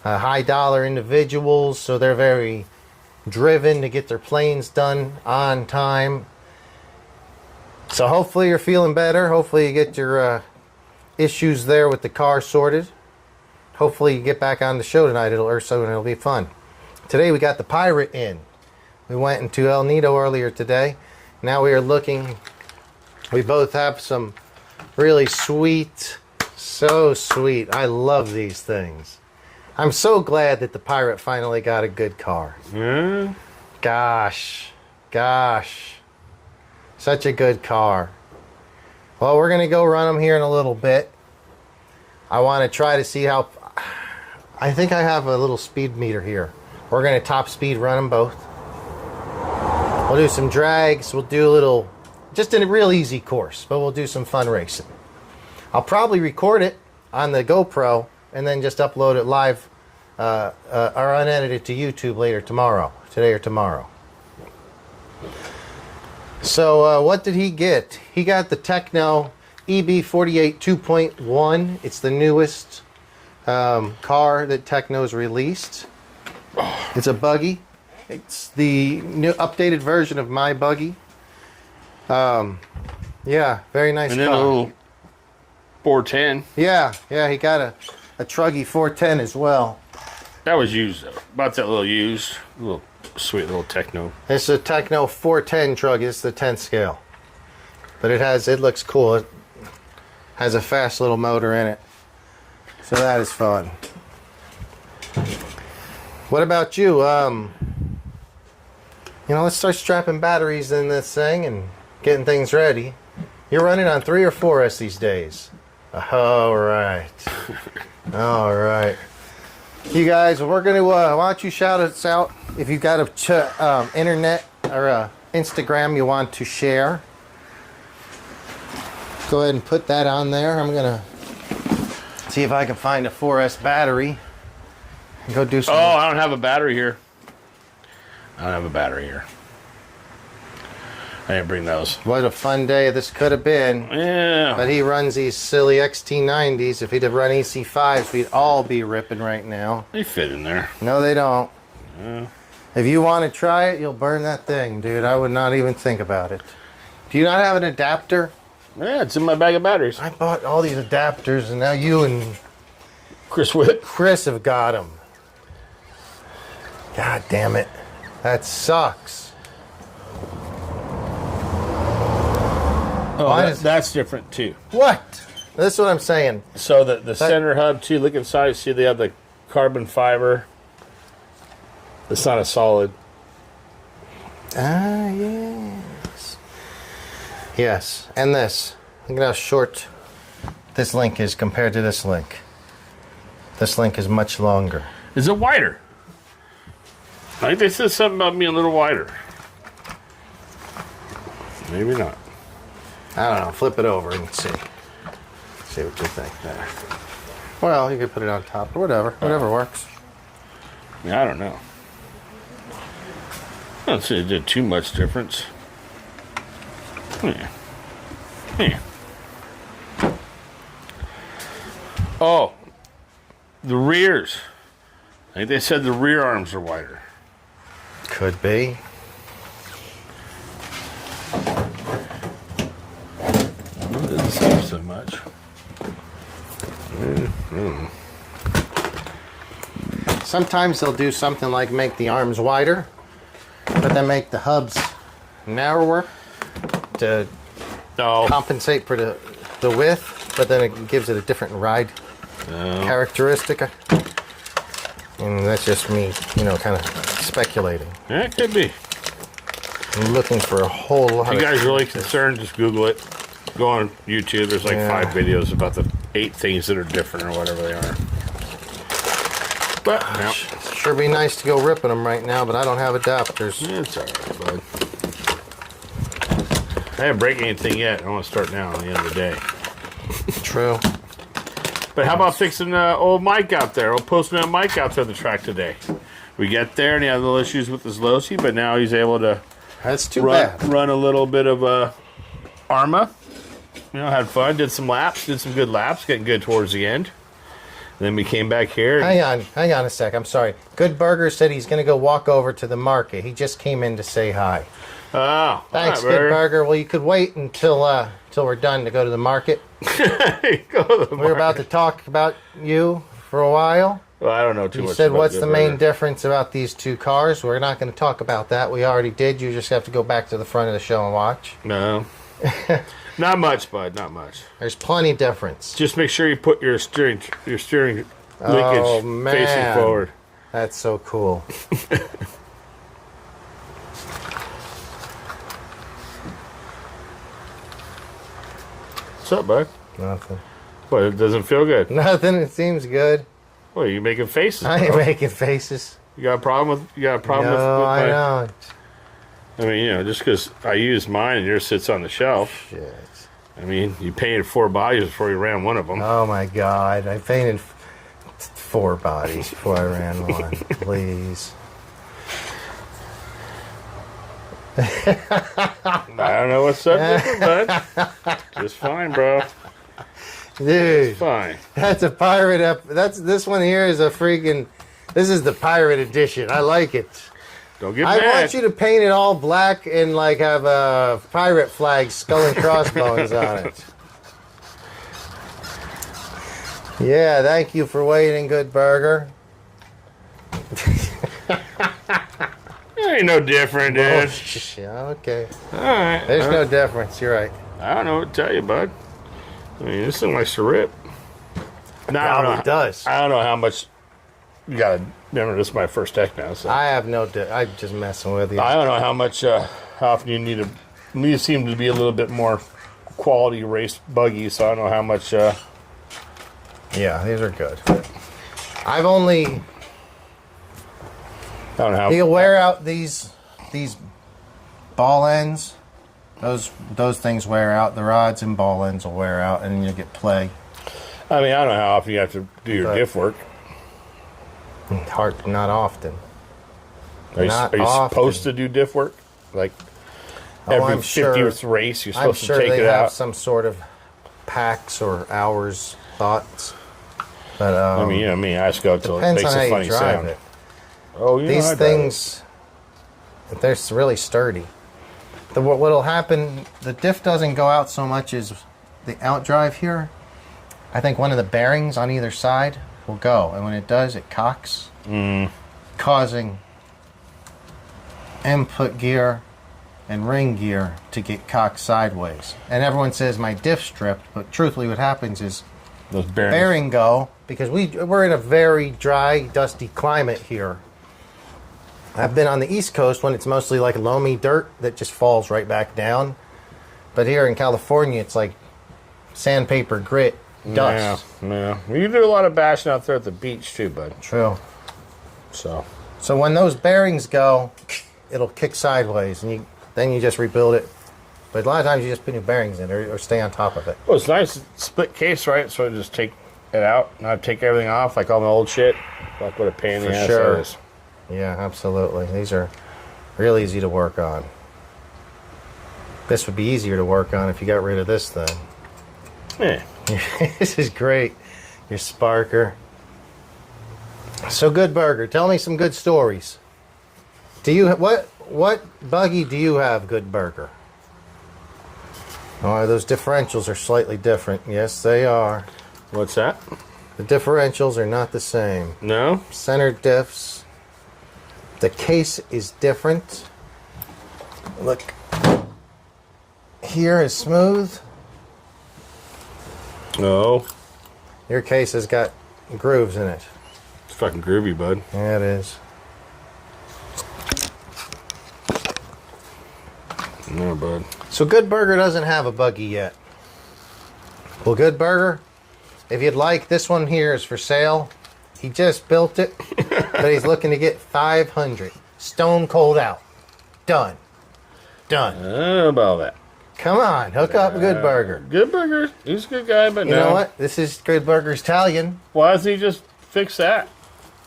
high-dollar individuals. So they're very driven to get their planes done on time. So hopefully you're feeling better. Hopefully you get your issues there with the car sorted. Hopefully you get back on the show tonight or so, and it'll be fun. Today we got the Pirate in. We went into El Nido earlier today. Now we are looking. We both have some really sweet, so sweet. I love these things. I'm so glad that the Pirate finally got a good car. Yeah. Gosh. Such a good car. Well, we're going to go run them here in a little bit. I want to try to see how... I think I have a little speed meter here. We're going to top speed run them both. We'll do some drags. We'll do a little... Just in a real easy course, but we'll do some fun racing. I'll probably record it on the GoPro and then just upload it live or unedited to YouTube later tomorrow. Today or tomorrow. So what did he get? He got the Tekno EB48 2.1. It's the newest car that Tekno's released. It's a buggy. It's the new updated version of my buggy. Yeah, very nice and car. then a little 410. Yeah, he got a Truggy 410 as well. That was used though. About that little used. Little sweet little Tekno. It's a Tekno 410 Truggy. It's the 10th scale. But it looks cool. It has a fast little motor in it. So that is fun. What about you? Let's start strapping batteries in this thing and getting things ready. You're running on 3 or 4S these days. All right. All right. You guys, we're going to, why don't you shout us out if you've got a internet or a Instagram you want to share. Go ahead and put that on there. I'm going to see if I can find a 4S battery. And go do some. Oh, I don't have a battery here. I didn't bring those. What a fun day this could have been. Yeah. But he runs these silly XT90s. If he'd have run EC5s, we'd all be ripping right now. They fit in there. No, they don't. Yeah. If you want to try it, you'll burn that thing, dude. I would not even think about it. Do you not have an adapter? Yeah, it's in my bag of batteries. I bought all these adapters, and now you and Chris Witt. Chris have got him. God damn it. That sucks. Oh, that's different too. What? That's what I'm saying. So the center hub too, look inside, see they have the carbon fiber. It's not a solid. Ah, yes. Yes, and this. Look at how short this link is compared to this link. This link is much longer. Is it wider? I think they said something about being a little wider. Maybe not. I don't know. Flip it over and see. See what you think there. Well, you could put it on top or whatever. Whatever works. I mean, I don't know. I don't see it did too much difference. Yeah. Yeah. Oh, the rears. I think they said the rear arms are wider. Could be. It doesn't seem so much. Sometimes they'll do something like make the arms wider, but then make the hubs narrower to compensate for the width, but then it gives it a different ride characteristic. And that's just me, kind of speculating. Yeah, it could be. I'm looking for a whole lot If you guys really concerned, just Google it. Go on YouTube. There's like 5 videos about the 8 things that are different or whatever they are. But yeah. Sure be nice to go ripping them right now, but I don't have adapters. It's alright, bud. I haven't break anything yet. I want to start now at the end of the day. True. But how about fixing old Mike out there? Old postman Mike out there on the track today. We get there and he had little issues with his loci, but now he's able to That's too bad. run a little bit of Arma. Had fun, did some laps, did some good laps, getting good towards the end. And then we came back here. Hang on a sec. I'm sorry. Good Burger said he's going to go walk over to the market. He just came in to say hi. Oh, Thanks, right, Good Burger. Well, you could wait until we're done to go to the market. We're about to talk about you for a while. Well, I don't know too much. You said, about what's Good the Burger. main difference about these two cars? We're not going to talk about that. We already did. You just have to go back to the front of the show and watch. No. Not much, bud. Not much. There's plenty difference. Just make sure you put your steering linkage facing forward. That's so cool. What's up, bud? Nothing. What? It doesn't feel good. Nothing. It seems good. What? Are you making faces? I ain't bro? making faces. You got a problem with? You got a problem No, with I my? don't. I mean, just because I use mine and yours sits on the shelf. Shit. I mean, you painted 4 bodies before you ran one of them. Oh my God! I painted 4 bodies before I ran one. Please. I don't know what's up with it, bud. Just fine, bro. Dude, Fine. that's a pirate this one here is a freaking. This is the pirate edition. I like it. Don't get I mad. want you to paint it all black and like have a pirate flag, skull and crossbones on it. Yeah, thank you for waiting, Good Burger. Ain't no different, dude. Oh, yeah, okay. All right. There's no difference. You're right. I don't know what to tell you, bud. I mean, this thing likes to rip. No, I don't know. Probably does. I don't know how much. You gotta remember, this is my first Tekno, so I have no. I'm just messing with you. I don't know how much. How often you need to. These seem to be a little bit more quality race buggy, so I don't know how much. Yeah, these are good. I've only. I don't know how. You wear out these ball ends. Those things wear out. The rods and ball ends will wear out, and you get play. I mean, I don't know how often you have to do your diff work. Hard, not often. Are you Not supposed to do diff work? Like every I'm sure- 50th race, you're I'm supposed sure to take they it have out. some sort of packs or hours thoughts. But I mean, I just go till it depends makes on how a you funny drive sound. it. Oh, you know, These I drive things, they're really sturdy. What'll happen? The diff doesn't go out so much as the outdrive here. I think one of the bearings on either side will go. And when it does, it cocks, causing input gear and ring gear to get cocked sideways. And everyone says my diff stripped, but truthfully what happens is Those bearings. bearing go, because we're in a very dry, dusty climate here. I've been on the East Coast when it's mostly like loamy dirt that just falls right back down. But here in California, it's like sandpaper grit, dust. Yeah. Well, you do a lot of bashing out there at the beach too, bud. True. So when those bearings go, it'll kick sideways, and then you just rebuild it. But a lot of times you just put new bearings in or stay on top of it. well, it's nice split case, right? So I just take it out and I take everything off, like all my old shit. Like what a pain in the ass sure. that is. Yeah, absolutely. These are real easy to work on. This would be easier to work on if you got rid of this thing. Yeah. This is great. Your sparker. So Good Burger, tell me some good stories. Do you what buggy do you have, Good Burger? Oh, those differentials are slightly different. Yes, they are. What's that? The differentials are not the same. No? Center diffs. The case is different. Look. Here is smooth. No. Your case has got grooves in it. It's fucking groovy, bud. Yeah, it is. No, bud. So Good Burger doesn't have a buggy yet. Well, Good Burger, if you'd like, this one here is for sale. He just built it, but he's looking to get 500. Stone cold out. Done. Done. I don't know about that. Come on, hook up Good Burger. Good Burger. He's a good guy, but You no. know what? This is Good Burger's Italian. Why doesn't he just fix that?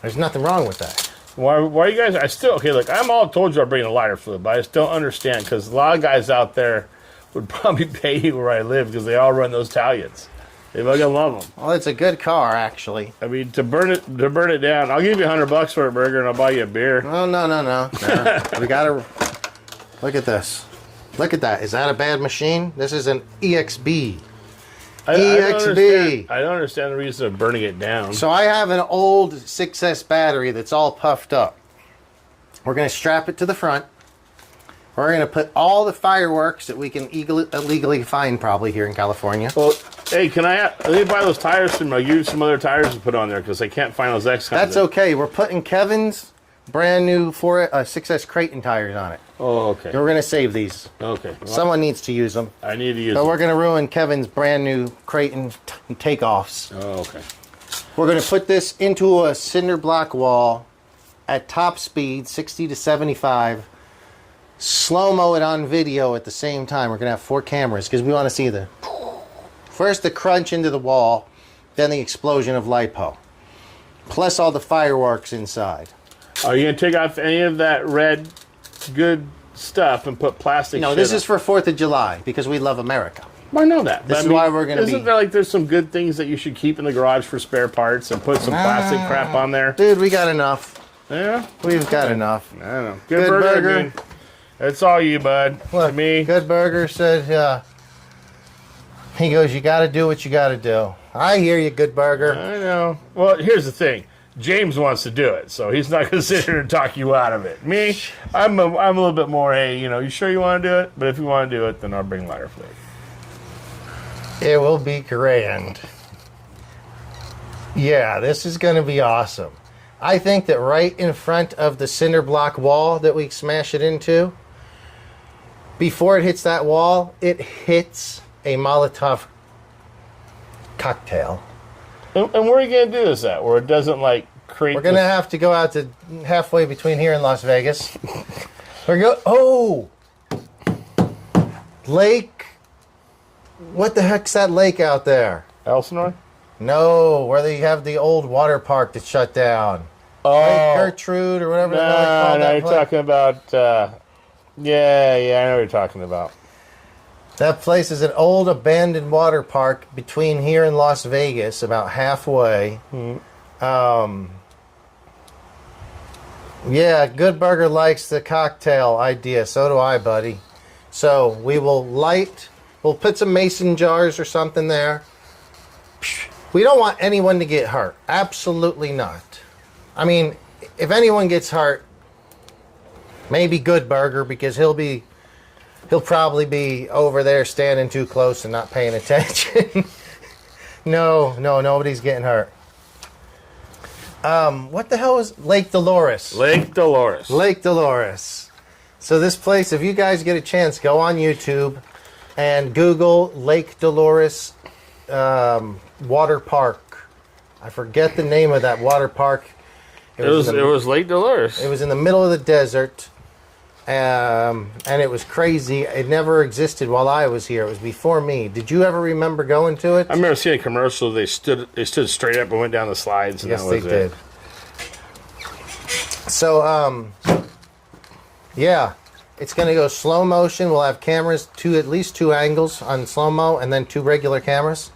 There's nothing wrong with that. Why you guys? I still okay. Look, I'm all told you I'm bringing a lighter fluid, but I just don't understand because a lot of guys out there would probably pay you where I live because they all run those Italians. They fucking love them. Well, it's a good car, actually. I mean, to burn it down, I'll give you $100 for a burger and I'll buy you a beer. No. We gotta look at this. Look at that. Is that a bad machine? This is an EXB. I EXB. don't understand the reason of burning it down. So I have an old 6S battery that's all puffed up. We're going to strap it to the front. We're going to put all the fireworks that we can illegally find probably here in California. Well, hey, let me buy those tires from you? Use some other tires to put on there because I can't find those X kinds. That's okay. We're putting Kevin's brand new 6S Creighton tires on it. Oh, okay. We're going to save these. Okay. Well, Someone needs to use them. I need to use But them. we're going to ruin Kevin's brand new Creighton takeoffs. Oh, okay. We're going to put this into a cinder block wall at top speed, 60 to 75. Slow-mo it on video at the same time. We're going to have 4 cameras because we want to see first the crunch into the wall, then the explosion of LiPo. Plus all the fireworks inside. Are you going to take off any of that red good stuff and put plastic No, shit this on? is for 4th of July because we love America. I know that. This is why we're going to be... Isn't there like there's some good things that you should keep in the garage for spare parts and put some plastic crap on there? Dude, we got enough. Yeah? We've got enough. I don't know. Good burger. Dude. It's all you, bud. Look, To me. Good Burger said, he goes, you got to do what you got to do. I hear you, Good Burger. I know. Well, here's the thing. James wants to do it, so he's not going to sit here and talk you out of it. Me, I'm a little bit more, hey, you sure you want to do it? But if you want to do it, then I'll bring lighter fluid. It will be grand. Yeah, this is going to be awesome. I think that right in front of the cinder block wall that we smash it into, before it hits that wall, it hits a Molotov cocktail. And where are you going to do this at? Where it doesn't, like, create... We're going to have to go out to halfway between here and Las Vegas. Oh! Lake... What the heck's that lake out there? Elsinore? No, where they have the old water park that's shut down. Oh. Lake Gertrude or whatever the hell they call No, that you're place. talking about... Yeah, I know what you're talking about. That place is an old abandoned water park between here and Las Vegas, about halfway. Yeah, Good Burger likes the cocktail idea. So do I, buddy. So we will we'll put some mason jars or something there. We don't want anyone to get hurt. Absolutely not. I mean, if anyone gets hurt, maybe Good Burger, because he'll probably be over there standing too close and not paying attention. No, nobody's getting hurt. What the hell is Lake Dolores? Lake Dolores. Lake Dolores. So this place, if you guys get a chance, go on YouTube and Google Lake Dolores water park. I forget the name of that water park. It was Lake Dolores. It was in the middle of the desert, and it was crazy. It never existed while I was here. It was before me. Did you ever remember going to it? I remember seeing a commercial. They stood straight up and went down the slides. And Yes, that was they did. So, yeah, it's going to go slow motion. We'll have cameras, at least two angles on slow mo, and then two regular cameras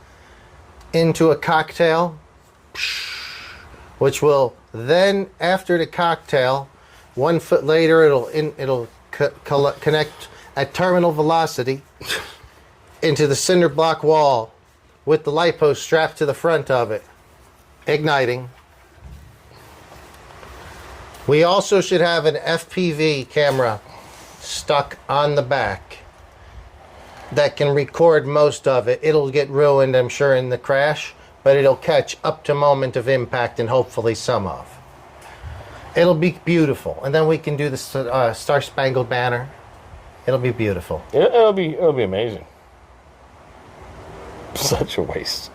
into a cocktail, which will then, after the cocktail, 1 foot later, it'll connect at terminal velocity into the cinder block wall with the light post strapped to the front of it, igniting. We also should have an FPV camera stuck on the back that can record most of it. It'll get ruined, I'm sure, in the crash, but it'll catch up to moment of impact and hopefully some of. It'll be beautiful, and then we can do the Star Spangled Banner. It'll be beautiful. It'll be amazing. Such a waste.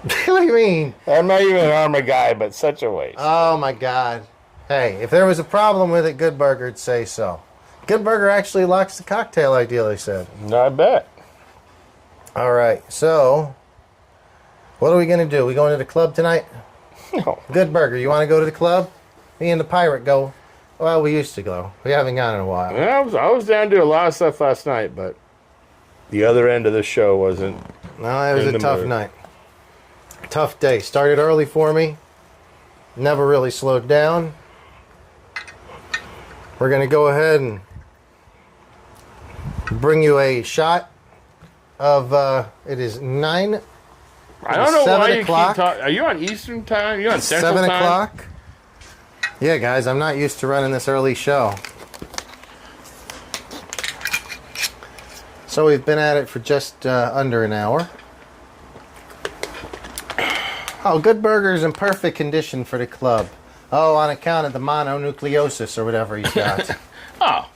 What do you mean? I'm not even an armor guy, but such a waste. Oh my God! Hey, if there was a problem with it, Good Burger'd say so. Good Burger actually likes the cocktail ideal, he said. No, I bet. All right, so what are we gonna do? We going to the club tonight? No. Good Burger, you want to go to the club? Me and the pirate go. Well, we used to go. We haven't gone in a while. I was down to do a lot of stuff last night, but the other end of the show wasn't. No, it was a tough night. Tough day. Started early for me. Never really slowed down. We're going to go ahead and bring you a shot of, it is 9. I don't know why you keep 7 o'clock. talking. Are you on Eastern time? Are you on Central 7 time? o'clock. Yeah, guys, I'm not used to running this early show. So we've been at it for just under an hour. Oh, Good Burger's in perfect condition for the club. Oh, on account of the mononucleosis or whatever he's got. Oh.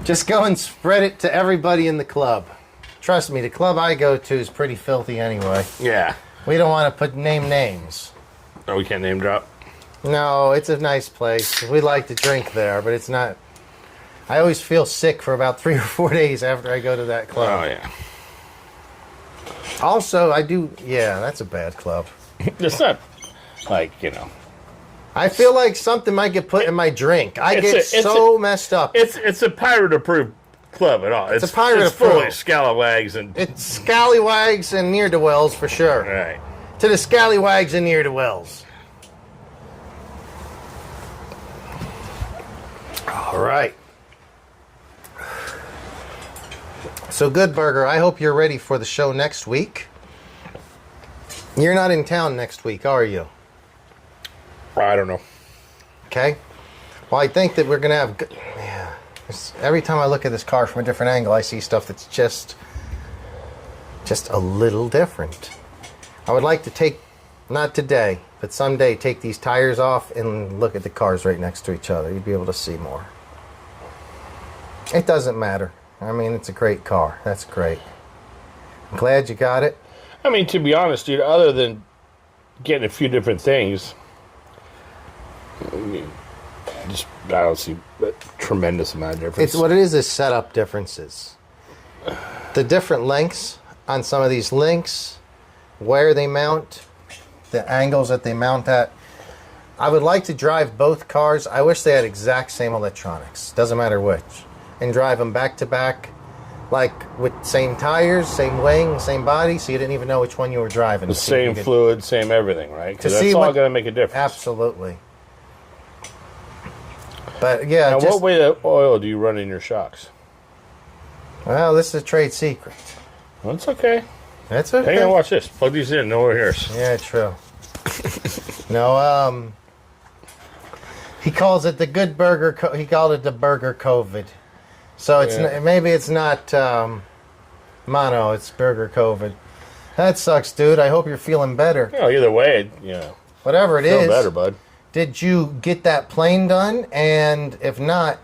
Just go and spread it to everybody in the club. Trust me, the club I go to is pretty filthy anyway. Yeah. We don't want to name names. Oh, we can't name drop? No, it's a nice place. We like to drink there, but it's not. I always feel sick for about 3 or 4 days after I go to that club. Oh, yeah. Also, I do. Yeah, that's a bad club. It's not like, you know. I feel like something might get put in my drink. I get so messed up. It's a pirate-approved club at all. It's a pirate It's full of approved. scallywags and. It's scallywags and ne'er-do-wells for sure. Right. To the scallywags and ne'er-do-wells. All right. So, Good Burger, I hope you're ready for the show next week. You're not in town next week, are you? I don't know. Okay. Well, I think that we're going to have... Yeah. Every time I look at this car from a different angle, I see stuff that's just a little different. I would like to take, not today, but someday, take these tires off and look at the cars right next to each other. You'd be able to see more. It doesn't matter. I mean, it's a great car. That's great. I'm glad you got it. I mean, to be honest, dude, other than getting a few different things, just I don't see a tremendous amount of difference. It's what it is setup differences. The different lengths on some of these links, where they mount, the angles that they mount at. I would like to drive both cars. I wish they had exact same electronics. Doesn't matter which. And drive them back to back, like with same tires, same wing, same body, so you didn't even know which one you were driving. The same fluid, same everything, right? Because that's all going to make a difference. Absolutely. But yeah, now, what weight of oil do you run in your shocks? Well, this is a trade secret. That's okay. That's okay. Hang on, watch this. Plug these in. No one hears. Yeah, true. No, he calls it the good burger. He called it the burger COVID. So it's maybe it's not mono. It's burger COVID. That sucks, dude. I hope you're feeling better. Either way, Whatever it is. Feel better, bud. Did you get that plane done? And if not,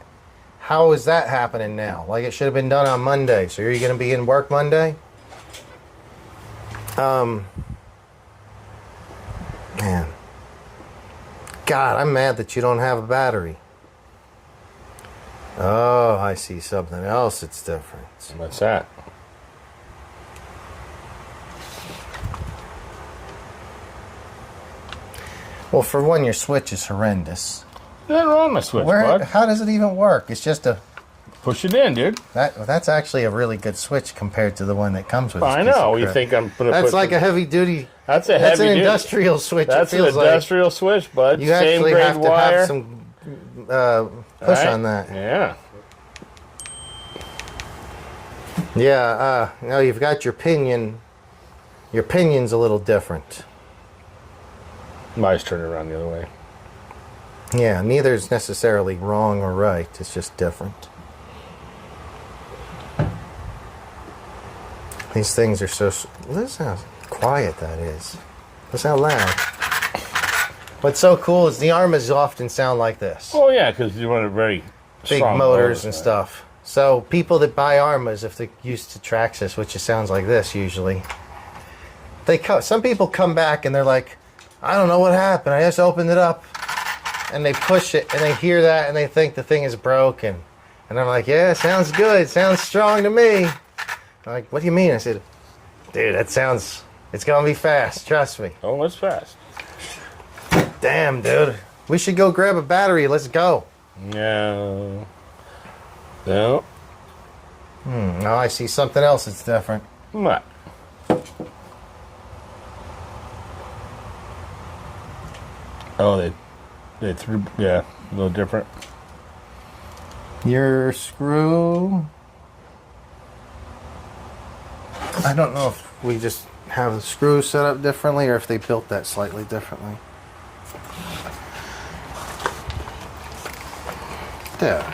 how is that happening now? Like it should have been done on Monday. So are you going to be in work Monday? Man. God, I'm mad that you don't have a battery. Oh, I see something else that's different. What's that? Well, for one, your switch is horrendous. Nothing wrong with my switch, bud. How does it even work? It's just a... Push it in, dude. That's actually a really good switch compared to the one that comes with it. I know. You think I'm going to That's like a heavy duty... That's an industrial switch. That's an industrial switch, bud. You actually have to have some push on that. Yeah. Yeah, now you've got your pinion. Your pinion's a little different. Mine's turning around the other way. Yeah, neither's necessarily wrong or right. It's just different. These things are so... Listen how quiet that is. Listen how loud. What's so cool is the Armas often sound like this. Oh, yeah, because you want a very big motors and stuff. So people that buy Armas, if they're used to Traxxas, which it sounds like this usually, some people come back and they're like, I don't know what happened. I just opened it up. And they push it and they hear that and they think the thing is broken. And I'm like, yeah, sounds good. Sounds strong to me. I'm like, what do you mean? I said, dude, that sounds... It's going to be fast. Trust me. Oh, it's fast. Damn, dude. We should go grab a battery. Let's go. No. No. Now I see something else that's different. What? Oh, they threw... Yeah, a little different. Your screw... I don't know if we just have the screw set up differently or if they built that slightly differently. Dude.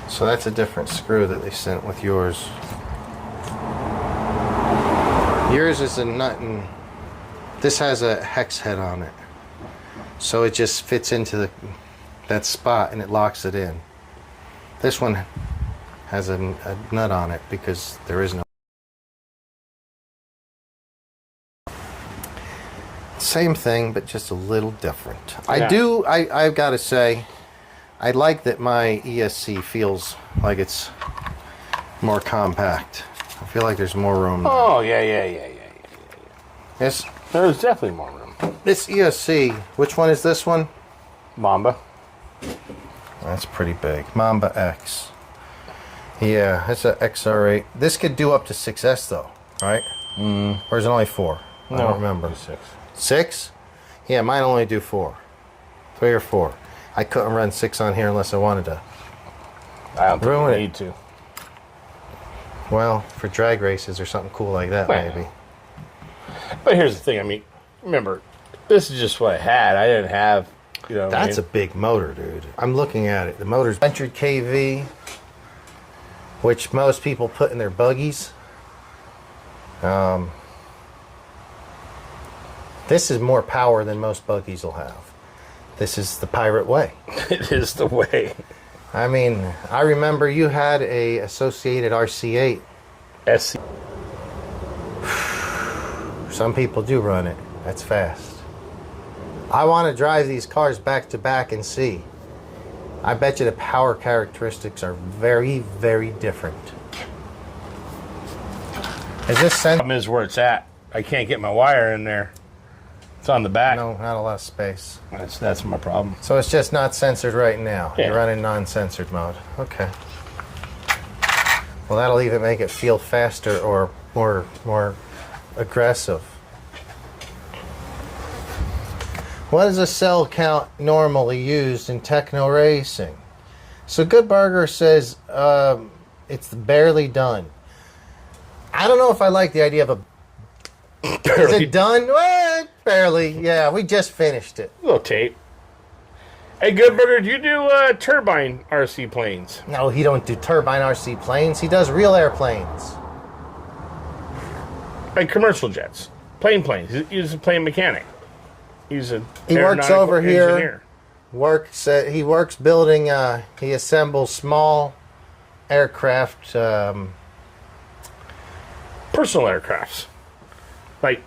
So that's a different screw that they sent with yours. Yours is a nut and this has a hex head on it. So it just fits into that spot and it locks it in. This one has a nut on it because there is no... Same thing, but just a little different. Yeah. I've got to say, I like that my ESC feels like it's more compact. I feel like there's more room. Oh, yeah. Yes. There's definitely more room. This ESC, which one is this one? Mamba. That's pretty big. Mamba X. Yeah, it's an XR8. This could do up to 6S though, right? Or is it only 4? No, I don't remember. 6. 6? Yeah, mine only do 4. 3 or 4. I couldn't run 6 on here unless I wanted to. I don't think ruin you it. need to. Well, for drag races or something cool like that, maybe. But here's the thing. I mean, remember, this is just what I had. I didn't have, That's a big motor, dude. I'm looking at it. The motor's 100 kV, which most people put in their buggies. This is more power than most buggies will have. This is the pirate way. It is the way. I mean, I remember you had a Associated RC8. SC. Some people do run it. That's fast. I want to drive these cars back to back and see. I bet you the power characteristics are very, very different. Is this problem is where it's at. I can't get my wire in there. It's on the back. No, not a lot of space. That's my problem. So it's just not censored right now. Yeah. You're running non-censored mode. Okay. Well, that'll even make it feel faster or more aggressive. What is a cell count normally used in Tekno racing? So Good Burger says it's barely done. I don't know if I like the idea of a... Is it done? Well, barely. Yeah, we just finished it. A little tape. Hey, Good Burger, do you do turbine RC planes? No, he don't do turbine RC planes. He does real airplanes. Like commercial jets. Planes. He's a plane mechanic. He's a He works over engineer. here. He works building. He assembles small aircraft. Personal aircrafts. Like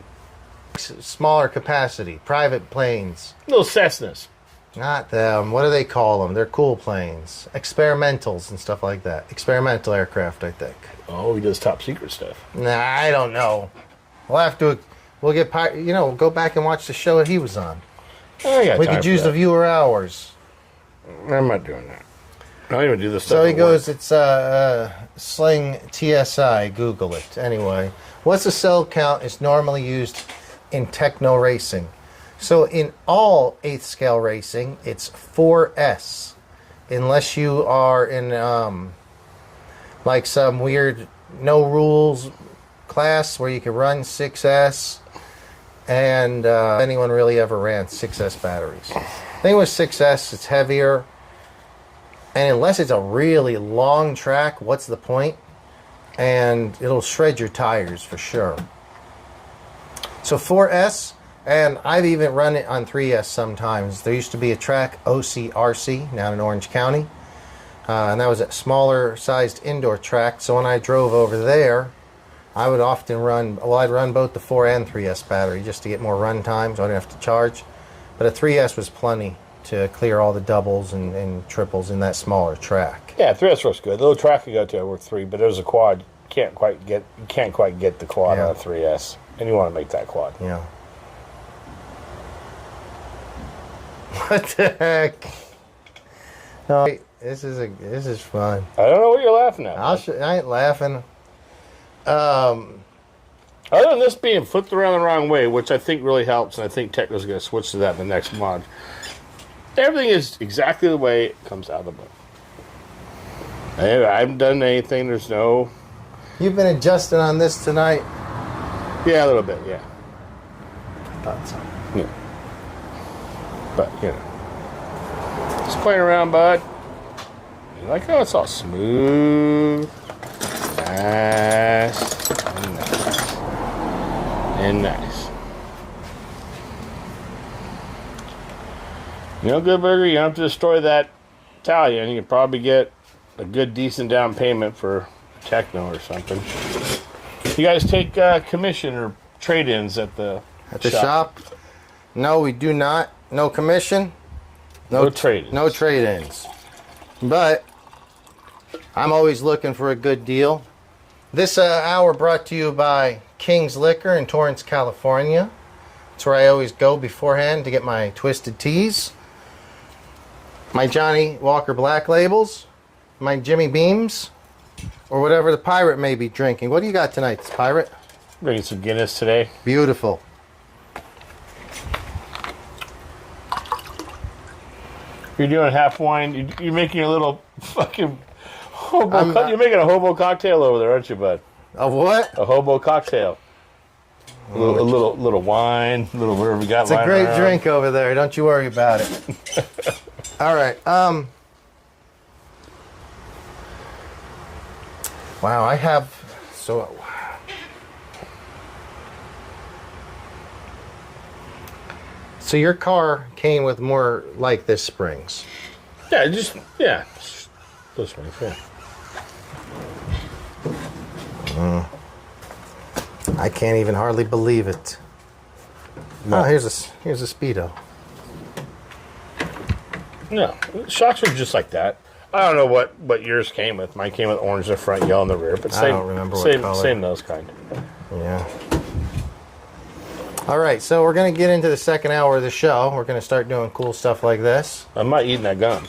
Smaller capacity, private planes. little Cessnas. Not them. What do they call them? They're cool planes. Experimentals and stuff like that. Experimental aircraft, I think. Oh, he does top secret stuff. Nah, I don't know. We'll get, go back and watch the show that he was on. We could use the viewer hours. I'm not doing that. I don't even do this stuff. So he goes, it's Sling TSI. Google it. Anyway, what's the cell count is normally used in Tekno racing? So in all 8th scale racing, it's 4S. Unless you are in like some weird no rules class where you can run 6S. And anyone really ever ran 6S batteries. I think with 6S, it's heavier. And unless it's a really long track, what's the point? And it'll shred your tires for sure. So 4S, and I've even run it on 3S sometimes. There used to be a track, OCRC, down in Orange County. And that was a smaller sized indoor track. So when I drove over there, I would often I'd run both the 4 and 3S battery just to get more run time, so I didn't have to charge. But a 3S was plenty to clear all the doubles and triples in that smaller track. Yeah, 3S works good. The little track I go to, I work 3, but there's a quad. You can't quite get the quad on a 3S, and you want to make that quad. Yeah. What the heck? No, this is fun. I don't know what you're laughing at. I ain't laughing. Other than this being flipped around the wrong way, which I think really helps, and I think Tekno's going to switch to that in the next mod. Everything is exactly the way it comes out of the book. I haven't done anything. There's no... You've been adjusting on this tonight? Yeah, a little bit, yeah. I thought so. Yeah. But, just playing around, bud. You like how it's all smooth, nice, and nice. Good Burger, you don't have to destroy that Italian. You can probably get a good, decent down payment for Tekno or something. You guys take commission or trade-ins at the shop? No, we do not. No commission. No trade-ins. No trade-ins. But I'm always looking for a good deal. This hour brought to you by King's Liquor in Torrance, California. That's where I always go beforehand to get my twisted teas, my Johnny Walker Black Labels, my Jimmy Beams, or whatever the pirate may be drinking. What do you got tonight, pirate? Drinking some Guinness today. Beautiful. You're doing half wine. You're making a little fucking hobo. You're making a hobo cocktail over there, aren't you, bud? A what? A hobo cocktail. A little wine, a little whatever we got. It's a great drink over there. Don't you worry about it. All right. Wow, I have so. So your car came with more like this springs. Yeah, just those springs. Yeah. I can't even hardly believe it. No. Oh, here's a Speedo. No, shocks are just like that. I don't know what yours came with. Mine came with orange in the front, yellow in the rear. But same, I don't remember what color. Same those kind. Yeah. All right, so we're going to get into the second hour of the show. We're going to start doing cool stuff like this. I'm not eating that gum.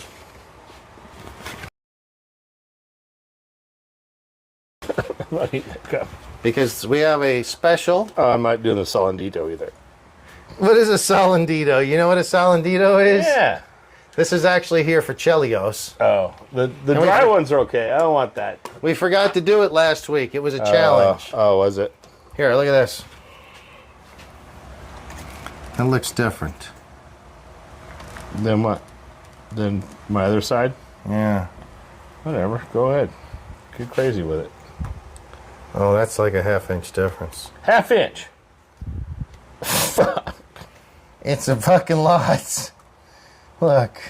I'm not eating that gum. Because we have a special. Oh, I'm not doing the Solendito either. What is a Solendito? You know what a Solendito is? Yeah. This is actually here for Chelios. Oh, the dry ones are okay. I don't want that. We forgot to do it last week. It was a challenge. Oh, was it? Here, look at this. It looks different. Then what? Then my other side? Yeah. Whatever. Go ahead. Get crazy with it. Oh, that's like a half-inch difference. Half inch. It's a fucking lot. Look.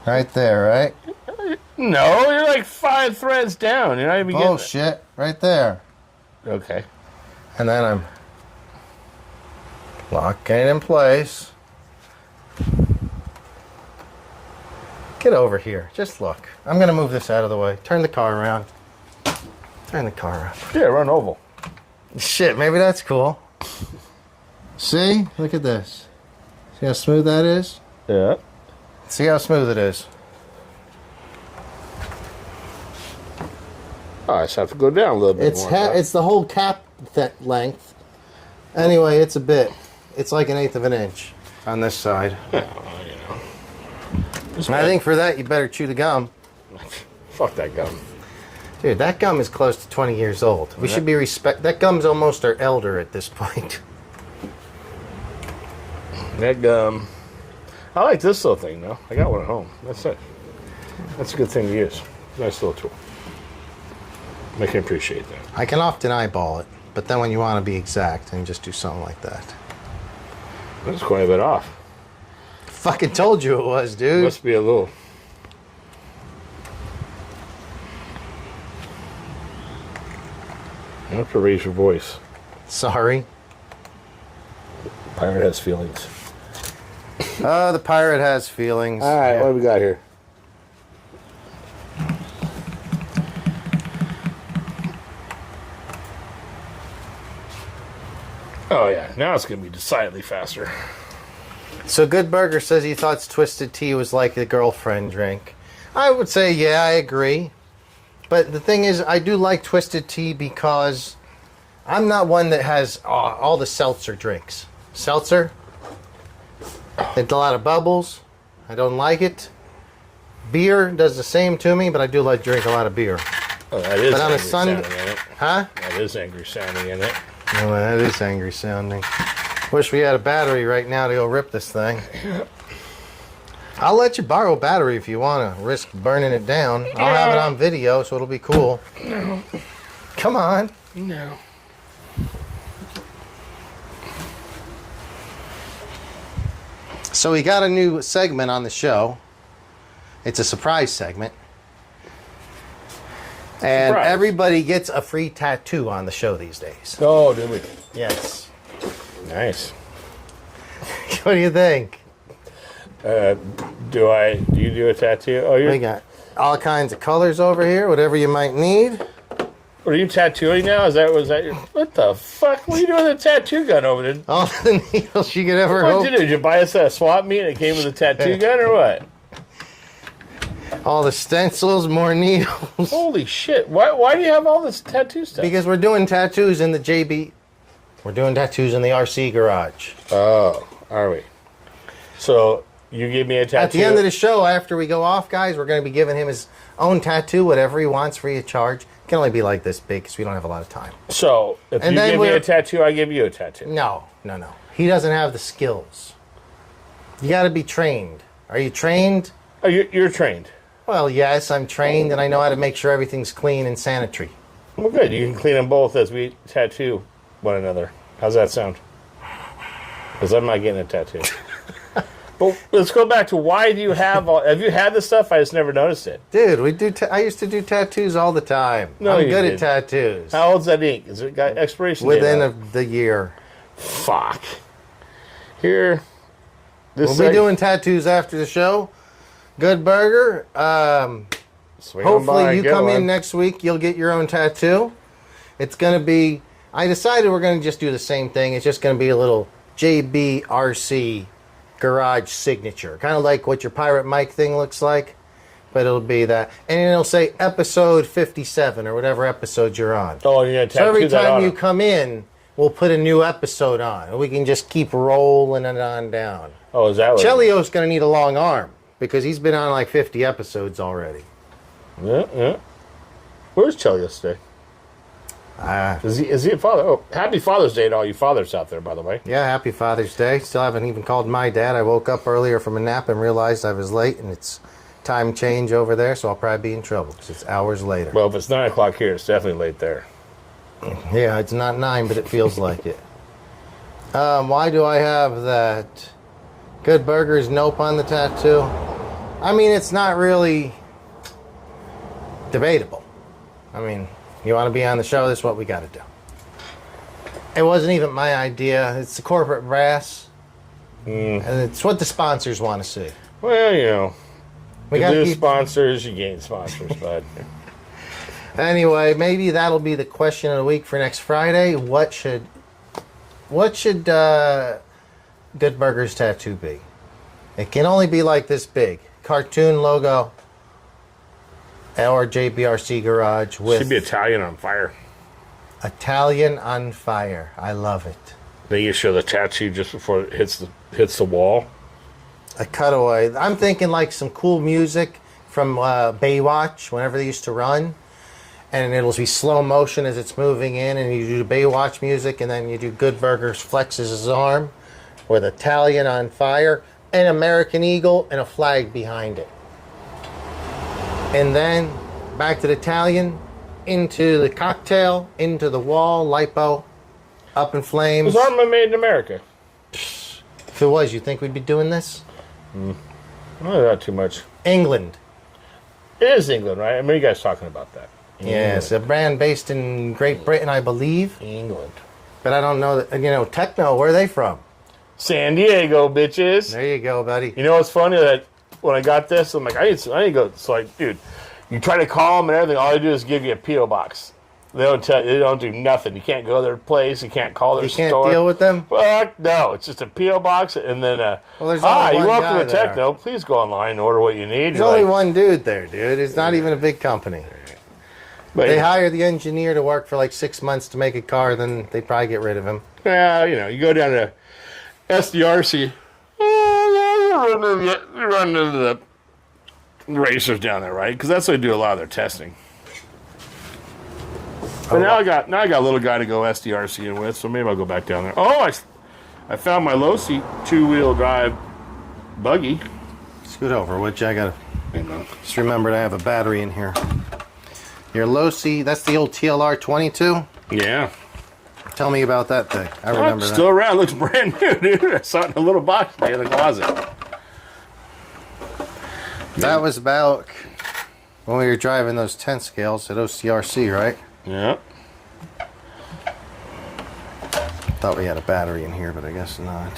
Right there, right? No, you're like 5 threads down. You're not even getting Bullshit. Right there. Okay. And then I'm locking it in place. Get over here. Just look. I'm going to move this out of the way. Turn the car around. Turn the car around. Yeah, run oval. Shit, maybe that's cool. See? Look at this. See how smooth that is? Yeah. See how smooth it is. Oh, I just have to go down a little bit It's more. it's the whole cap length. Anyway, it's a bit. It's like 1/8 of an inch on this side. Yeah, well, And I think for that, you better chew the gum. Fuck that gum. Dude, that gum is close to 20 years old. We should be That gum's almost our elder at this point. That gum. I like this little thing, though. I got one at home. That's it. That's a good thing to use. Nice little tool. I can appreciate that. I can often eyeball it, but then when you want to be exact, and just do something like that. That's quite a bit off. Fucking told you it was, dude. Must be a little. You have to raise your voice. Sorry. Pirate has feelings. The pirate has feelings. All right, what do we got here? Oh yeah, now it's gonna be decidedly faster. So Good Burger says he thought Twisted Tea was like a girlfriend drink. I would say, yeah, I agree. But the thing is, I do like Twisted Tea because I'm not one that has all the seltzer drinks. Seltzer, it's a lot of bubbles. I don't like it. Beer does the same to me, but I do like to drink a lot of beer. Oh, that is But on a angry Sunday, sounding in it. huh? That is angry sounding in it. Oh, that is angry sounding. Wish we had a battery right now to go rip this thing. I'll let you borrow a battery if you want to risk burning it down. I'll have it on video, so it'll be cool. No. Come on. No. So we got a new segment on the show. It's a surprise segment. And Surprise. everybody gets a free tattoo on the show these days. Oh, do we? Yes. Nice. What do you think? Do you do a tattoo? Oh, We got all kinds of colors over here, whatever you might need. What are you tattooing now? Was that your, what the fuck? What are you doing with a tattoo gun over there? All the needles you could ever What hope. did you do? Did you buy us a swap meet and it came with a tattoo gun or what? All the stencils, more needles. Holy shit. Why do you have all this tattoo stuff? Because we're doing tattoos in the JB. We're doing tattoos in the RC garage. Oh, are we? So you give me a tattoo. At the end of the show, after we go off, guys, we're going to be giving him his own tattoo, whatever he wants, free of charge. It can only be like this big because we don't have a lot of time. So if And you then give me we're- a tattoo, I give you a tattoo. No. He doesn't have the skills. You got to be trained. Are you trained? Oh, you're trained. Well, yes, I'm trained, and I know how to make sure everything's clean and sanitary. Well, good. You can clean them both as we tattoo one another. How's that sound? Because I'm not getting a tattoo. But let's go back to why do you have all... Have you had this stuff? I just never noticed it. Dude, we do. I used to do tattoos all the time. No, I'm you good at didn't. tattoos. How old's that ink? Is it got expiration date Within on it? the year. Fuck. Here. This We'll be doing tattoos after the show. Good Burger. Swing on by Hopefully and you get come in one. next week. You'll get your own tattoo. It's going to be... I decided we're going to just do the same thing. It's just going to be a little JBRC garage signature. Kind of like what your Pirate Mike thing looks like. But it'll be that. And it'll say episode 57 or whatever episode you're on. Oh, you're going to So tattoo every that time on you him. come in, we'll put a new episode on. And we can just keep rolling it on down. Oh, is that what? Chelio's going to need a long arm because he's been on like 50 episodes already. Yeah. Where's Chelio today? Is he a father? Oh, happy Father's Day to all you fathers out there, by the way. Yeah, happy Father's Day. Still haven't even called my dad. I woke up earlier from a nap and realized I was late, and it's time change over there, so I'll probably be in trouble because it's hours later. Well, if it's 9 o'clock here, it's definitely late there. Yeah, it's not 9, but it feels like it. Why do I have that Good Burgers Nope on the tattoo? I mean, it's not really debatable. I mean, you want to be on the show, this is what we got to do. It wasn't even my idea. It's the corporate brass. And it's what the sponsors want to see. Well, you know, We you got to lose keep... sponsors, you gain sponsors, bud. Anyway, maybe that'll be the question of the week for next Friday. What should Good Burgers tattoo be? It can only be like this big. Cartoon logo or JBRC garage with Should be Italian on fire. Italian on fire. I love it. Then you show the tattoo just before it hits the wall. A cutaway. I'm thinking like some cool music from Baywatch whenever they used to run. And it'll be slow motion as it's moving in, and you do Baywatch music, and then you do Good Burgers flexes his arm with Italian on fire, an American Eagle, and a flag behind it. And then back to the Italian, into the cocktail, into the wall, lipo, up in flames. Was armament made in America? If it was, you think we'd be doing this? Not too much. England. It is England, right? I mean, you guys talking about that. Yes, a brand based in Great Britain, I believe. England. But I don't know that, Tekno, where are they from? San Diego, bitches. There you go, buddy. You know what's funny? That when I got this, I'm like, I need to go. It's like, dude, you try to call them and everything. All they do is give you a P.O. box. They don't do nothing. You can't go to their place. You can't call their store. You can't deal with them? Fuck no. It's just a P.O. box. And then, there's hi, only you're one welcome guy to there. Tekno. Please go online and order what you need. There's only one dude there, dude. It's not even a big company. But, They hire the engineer to work for like 6 months to make a car, then they probably get rid of him. yeah, you go down to SDRC. You run into the racers down there, right? Because that's where they do a lot of their testing. But now I got a little guy to go SDRC in with, so maybe I'll go back down there. Oh, I found my low seat 2-wheel drive buggy. Scoot over, would you? I gotta Hang on. just remember to have a battery in here. Your low C, that's the old TLR 22? Yeah. Tell me about that thing. I remember It's that. still around. Looks brand new, dude. I saw it in a little box in the closet. That was about when we were driving those 10 scales at OCRC, right? Yeah. Thought we had a battery in here, but I guess not.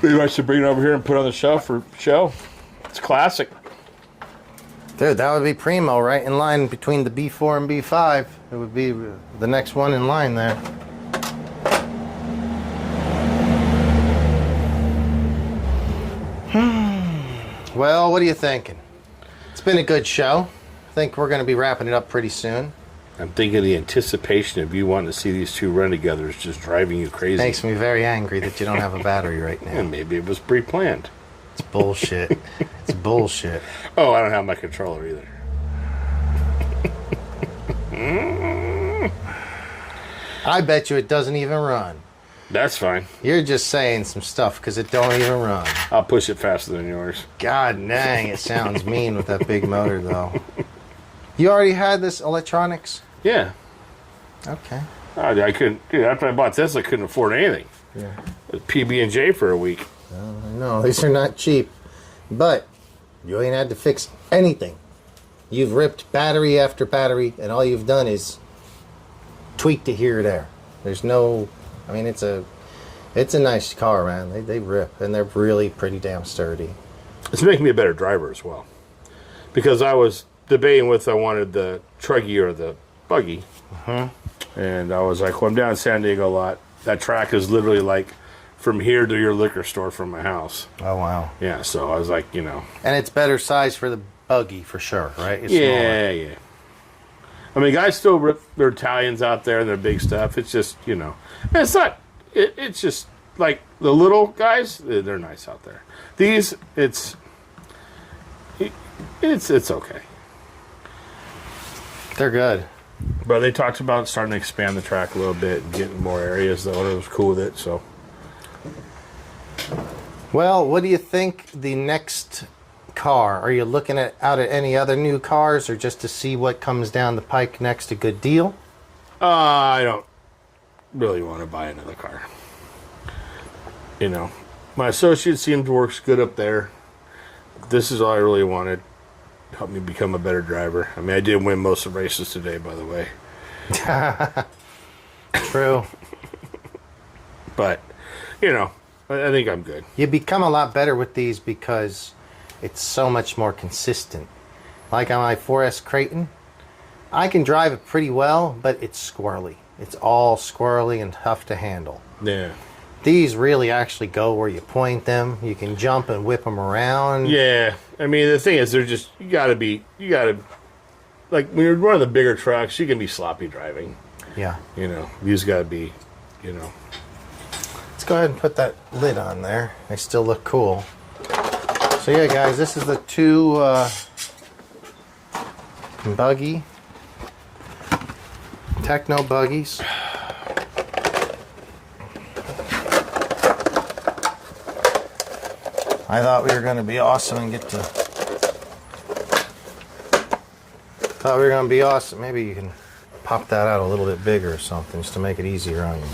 Maybe I should bring it over here and put it on the shelf for show. It's classic. Dude, that would be primo, right in line between the B4 and B5. It would be the next one in line there. Well, what are you thinking? It's been a good show. I think we're going to be wrapping it up pretty soon. I'm thinking the anticipation of you wanting to see these two run together is just driving you crazy. Makes me very angry that you don't have a battery right now. And maybe it was pre-planned. It's bullshit. It's bullshit. Oh, I don't have my controller either. I bet you it doesn't even run. That's fine. You're just saying some stuff because it don't even run. I'll push it faster than yours. God dang, it sounds mean with that big motor, though. You already had this electronics? Yeah. Okay. I couldn't. Dude, after I bought this, I couldn't afford anything. Yeah. It was PB&J for a week. No, these are not cheap. But you ain't had to fix anything. You've ripped battery after battery, and all you've done is tweaked it here or there. There's no... I mean, it's a nice car, man. They rip, and they're really pretty damn sturdy. It's making me a better driver as well. Because I was debating whether I wanted the truggy or the buggy. And I was like, well, I'm down in San Diego a lot. That track is literally like from here to your liquor store from my house. Oh, wow. Yeah, so I was like, And it's better size for the buggy, for sure, right? It's yeah. I mean, guys still rip their Italians out there and their big stuff. It's just, you know, it's not. It's just like the little guys. They're nice out there. These, it's okay. They're good. But they talked about starting to expand the track a little bit and getting more areas. The owner was cool with it. So, well, what do you think the next car? Are you looking out at any other new cars, or just to see what comes down the pike next? A good deal? I don't really want to buy another car. You know, my associate seems to work good up there. This is all I really wanted. Help me become a better driver. I mean, I did win most of the races today, by the way. True. But, you know, I think I'm good. You become a lot better with these because it's so much more consistent. Like on my 4S Creighton, I can drive it pretty well, but it's squirrely. It's all squirrely and tough to handle. Yeah. These really actually go where you point them. You can jump and whip them around. Yeah. I mean, the thing is, you gotta, like, when you're running the bigger trucks, you can be sloppy driving. Yeah. You know, these gotta be, you know. Let's go ahead and put that lid on there. They still look cool. So yeah, guys, this is the two buggy, Tekno buggies. I thought we were going to be awesome and get to... Thought we were going to be awesome. Maybe you can pop that out a little bit bigger or something just to make it easier on you.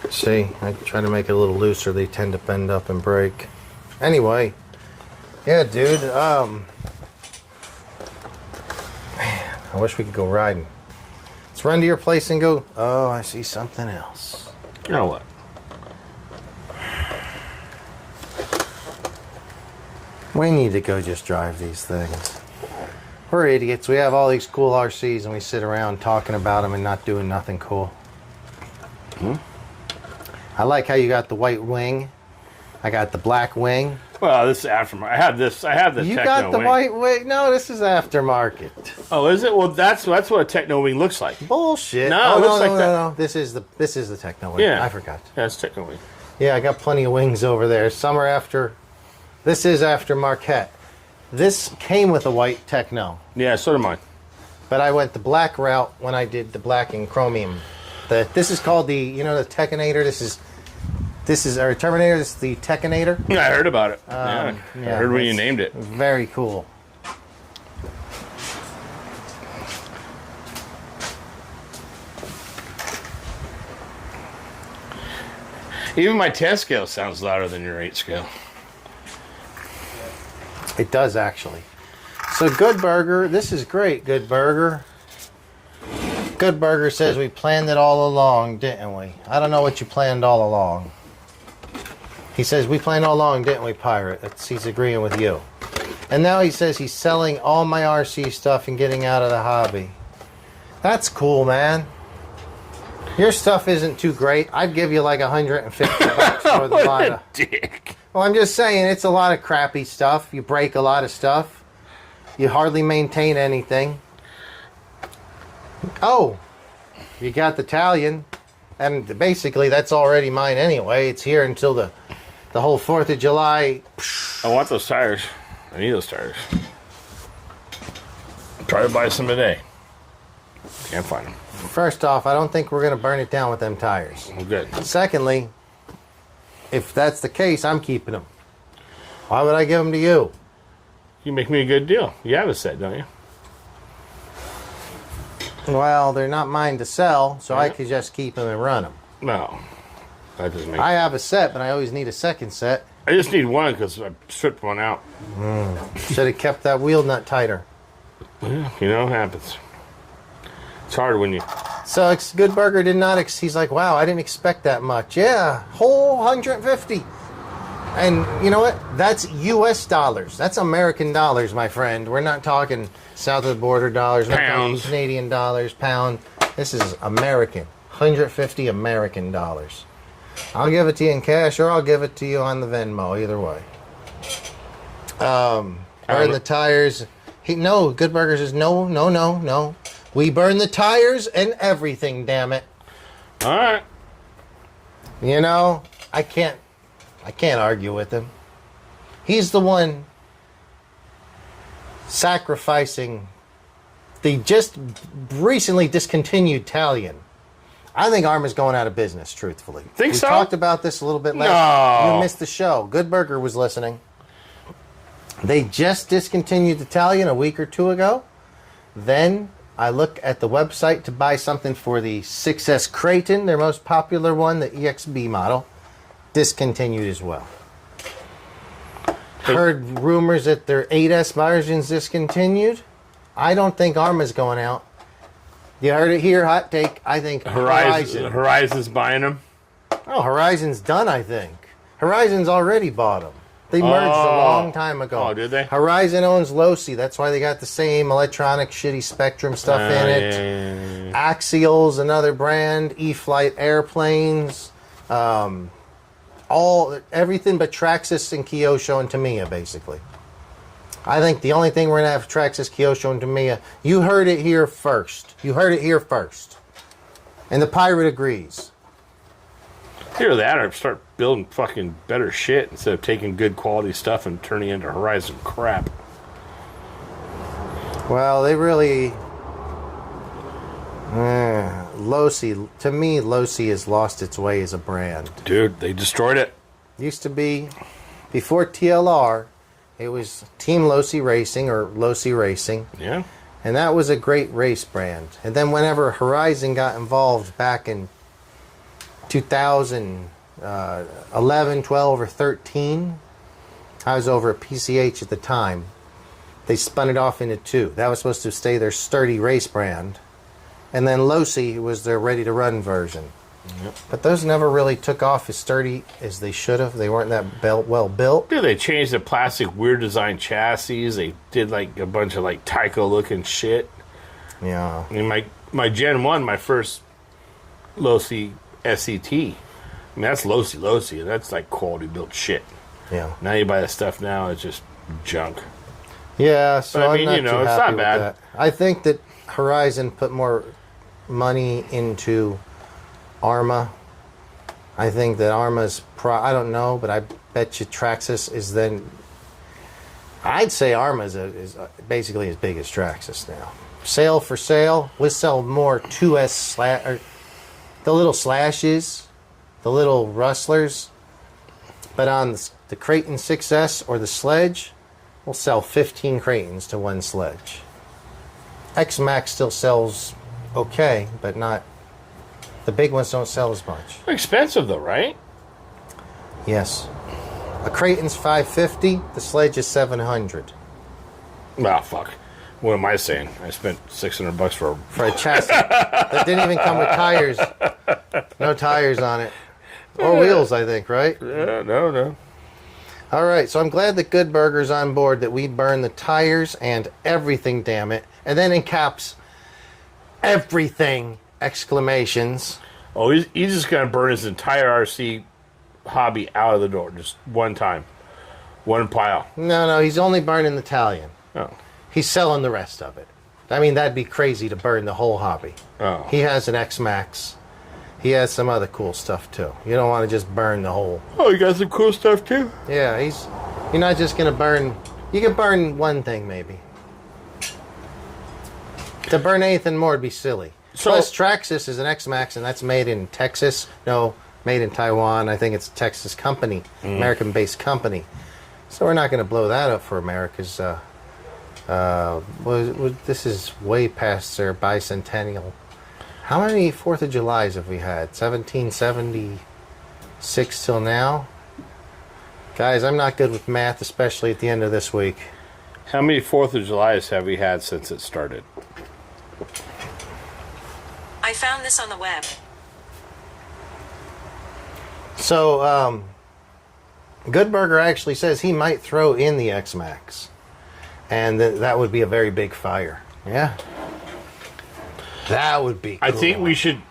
See, I try to make it a little looser. They tend to bend up and break. Anyway, yeah, dude. Man, I wish we could go riding. Let's run to your place and go. Oh, I see something else. You know what? We need to go just drive these things. We're idiots. We have all these cool RCs and we sit around talking about them and not doing nothing cool. I like how you got the white wing. I got the black wing. Well, this is aftermarket. I have the You Tekno got the wing. white wing? No, this is aftermarket. Oh, is it? Well, that's what a Tekno wing looks like. Bullshit. No, it looks like that. No. This is the Tekno wing. Yeah. I forgot. Yeah, it's Tekno wing. Yeah, I got plenty of wings over there. Some are after. This is after Marquette. This came with a white Tekno, Yeah, so did mine. but I went the black route when I did the black and chromium. This is called the the Tekinator. This is our Terminator. This is the Tekinator. Yeah, I heard about it. Yeah, I heard when you it's named it. Very cool. Even my 10 scale sounds louder than your 8 scale. It does actually. So Good Burger, this is great. Good Burger. Good Burger says we planned it all along, didn't we? I don't know what you planned all along. He says we planned all along, didn't we, Pirate? He's agreeing with you. And now he says he's selling all my RC stuff and getting out of the hobby. That's cool, man. Your stuff isn't too great. I'd give you like $150 for the lot of... Dick. Well, I'm just saying, it's a lot of crappy stuff. You break a lot of stuff. You hardly maintain anything. Oh, you got the Italian. And basically, that's already mine anyway. It's here until the whole 4th of July. I want those tires. I need those tires. Try to buy some today. Can't find them. First off, I don't think we're going to burn it down with them tires. Well, good. Secondly, if that's the case, I'm keeping them. Why would I give them to you? You make me a good deal. You have a set, don't you? Well, they're not mine to sell, so I Yeah. could just keep them and run them. No. That doesn't make I have a set, but I always need a second set. I just need one because I stripped one out. Should have kept that wheel nut tighter. Yeah, you know, it happens. It's hard when you... So Good Burger did not. He's like, wow, I didn't expect that much. Yeah, whole 150. And you know what? That's U.S. dollars. That's American dollars, my friend. We're not talking south of the border dollars. We're not talking Pounds. Canadian dollars, pound. This is American. 150 American dollars. I'll give it to you in cash, or I'll give it to you on the Venmo. Either way. Burn the tires. Good Burger says no. We burn the tires and everything, damn it. All right. You know, I can't argue with him. He's the one sacrificing the just recently discontinued Italian. I think Arma's going out of business, truthfully. Think so? We talked about this a little bit last. You missed the show. Good Burger was listening. They just discontinued Italian a week or two ago. Then I look at the website to buy something for the 6S Creighton, their most popular one, the EXB model. Discontinued as well. Heard rumors that their 8S version's discontinued. I don't think Arma's going out. You heard it here, hot take. I think Horizon. Horizon's buying them. Oh, Horizon's done, I think. Horizon's already bought them. They merged a long time ago. Oh, did they? Horizon owns Losi. That's why they got the same electronic shitty Spectrum stuff in it. Yeah. Axial's another brand. E-Flight airplanes. Everything but Traxxas and Kyosho and Tamiya, basically. I think the only thing we're going to have Traxxas, Kyosho, and Tamiya. You heard it here first. You heard it here first. And the pirate agrees. Either that or start building fucking better shit instead of taking good quality stuff and turning it into Horizon crap. Well, they really... Losi, to me, Losi has lost its way as a brand. Dude, they destroyed it. Used to be, before TLR, it was Team Losi Racing or Losi Racing. Yeah. And that was a great race brand. And then whenever Horizon got involved back in 2011, 12, or 13, I was over at PCH at the time. They spun it off into two. That was supposed to stay their sturdy race brand. And then Losi was their ready-to-run version. Yep. But those never really took off as sturdy as they should have. They weren't that well built. Dude, they changed the plastic weird design chassis. They did like a bunch of like Tyco looking shit. Yeah. I mean, my Gen 1, my first Losi SET. I mean, that's Losi, and that's like quality built shit. Yeah. Now you buy the stuff now, it's just junk. Yeah, so but, I mean, I'm not you know, too it's happy not with bad. that. I think that Horizon put more money into Arma. I think that Arma's I don't know, but I bet you Traxxas is then. I'd say Arma is basically as big as Traxxas now. Sale for sale, we sell more 2S the little slashes, the little rustlers, but on the Creighton 6S or the sledge, we'll sell 15 Creightons to one sledge. X-Max still sells okay, but not. The big ones don't sell as much. They're expensive though, right? Yes. A Creighton's $550. The sledge is $700 Ah, fuck. What am I saying? I spent $600 for a chassis that didn't even come with tires. No tires on it, or wheels. I think, right? No. All right. So I'm glad that Good Burger's on board. That we burn the tires and everything. Damn it! And then in caps, everything! Exclamations. Oh, he's just gonna burn his entire RC hobby out of the door, just one time, one pile. No, he's only burning the Italian. Oh, He's selling the rest of it. I mean, that'd be crazy to burn the whole hobby. oh. He has an X-Max. He has some other cool stuff too. You don't want to just burn the whole. Oh, you got some cool stuff too. Yeah, you're not just gonna burn. You can burn one thing maybe. To burn anything more would be silly. So, Plus, Traxxas is an X-Max, and that's made in Texas. No, made in Taiwan. I think it's a Texas company, American-based company. So we're not going to blow that up for America's. This is way past their bicentennial. How many 4th of Julys have we had? 1776 till now? Guys, I'm not good with math, especially at the end of this week. how many 4th of Julys have we had since it started? I found this on the web. So, Good Burger actually says he might throw in the X-Max. And that would be a very big fire. Yeah. That would be cool. I think we should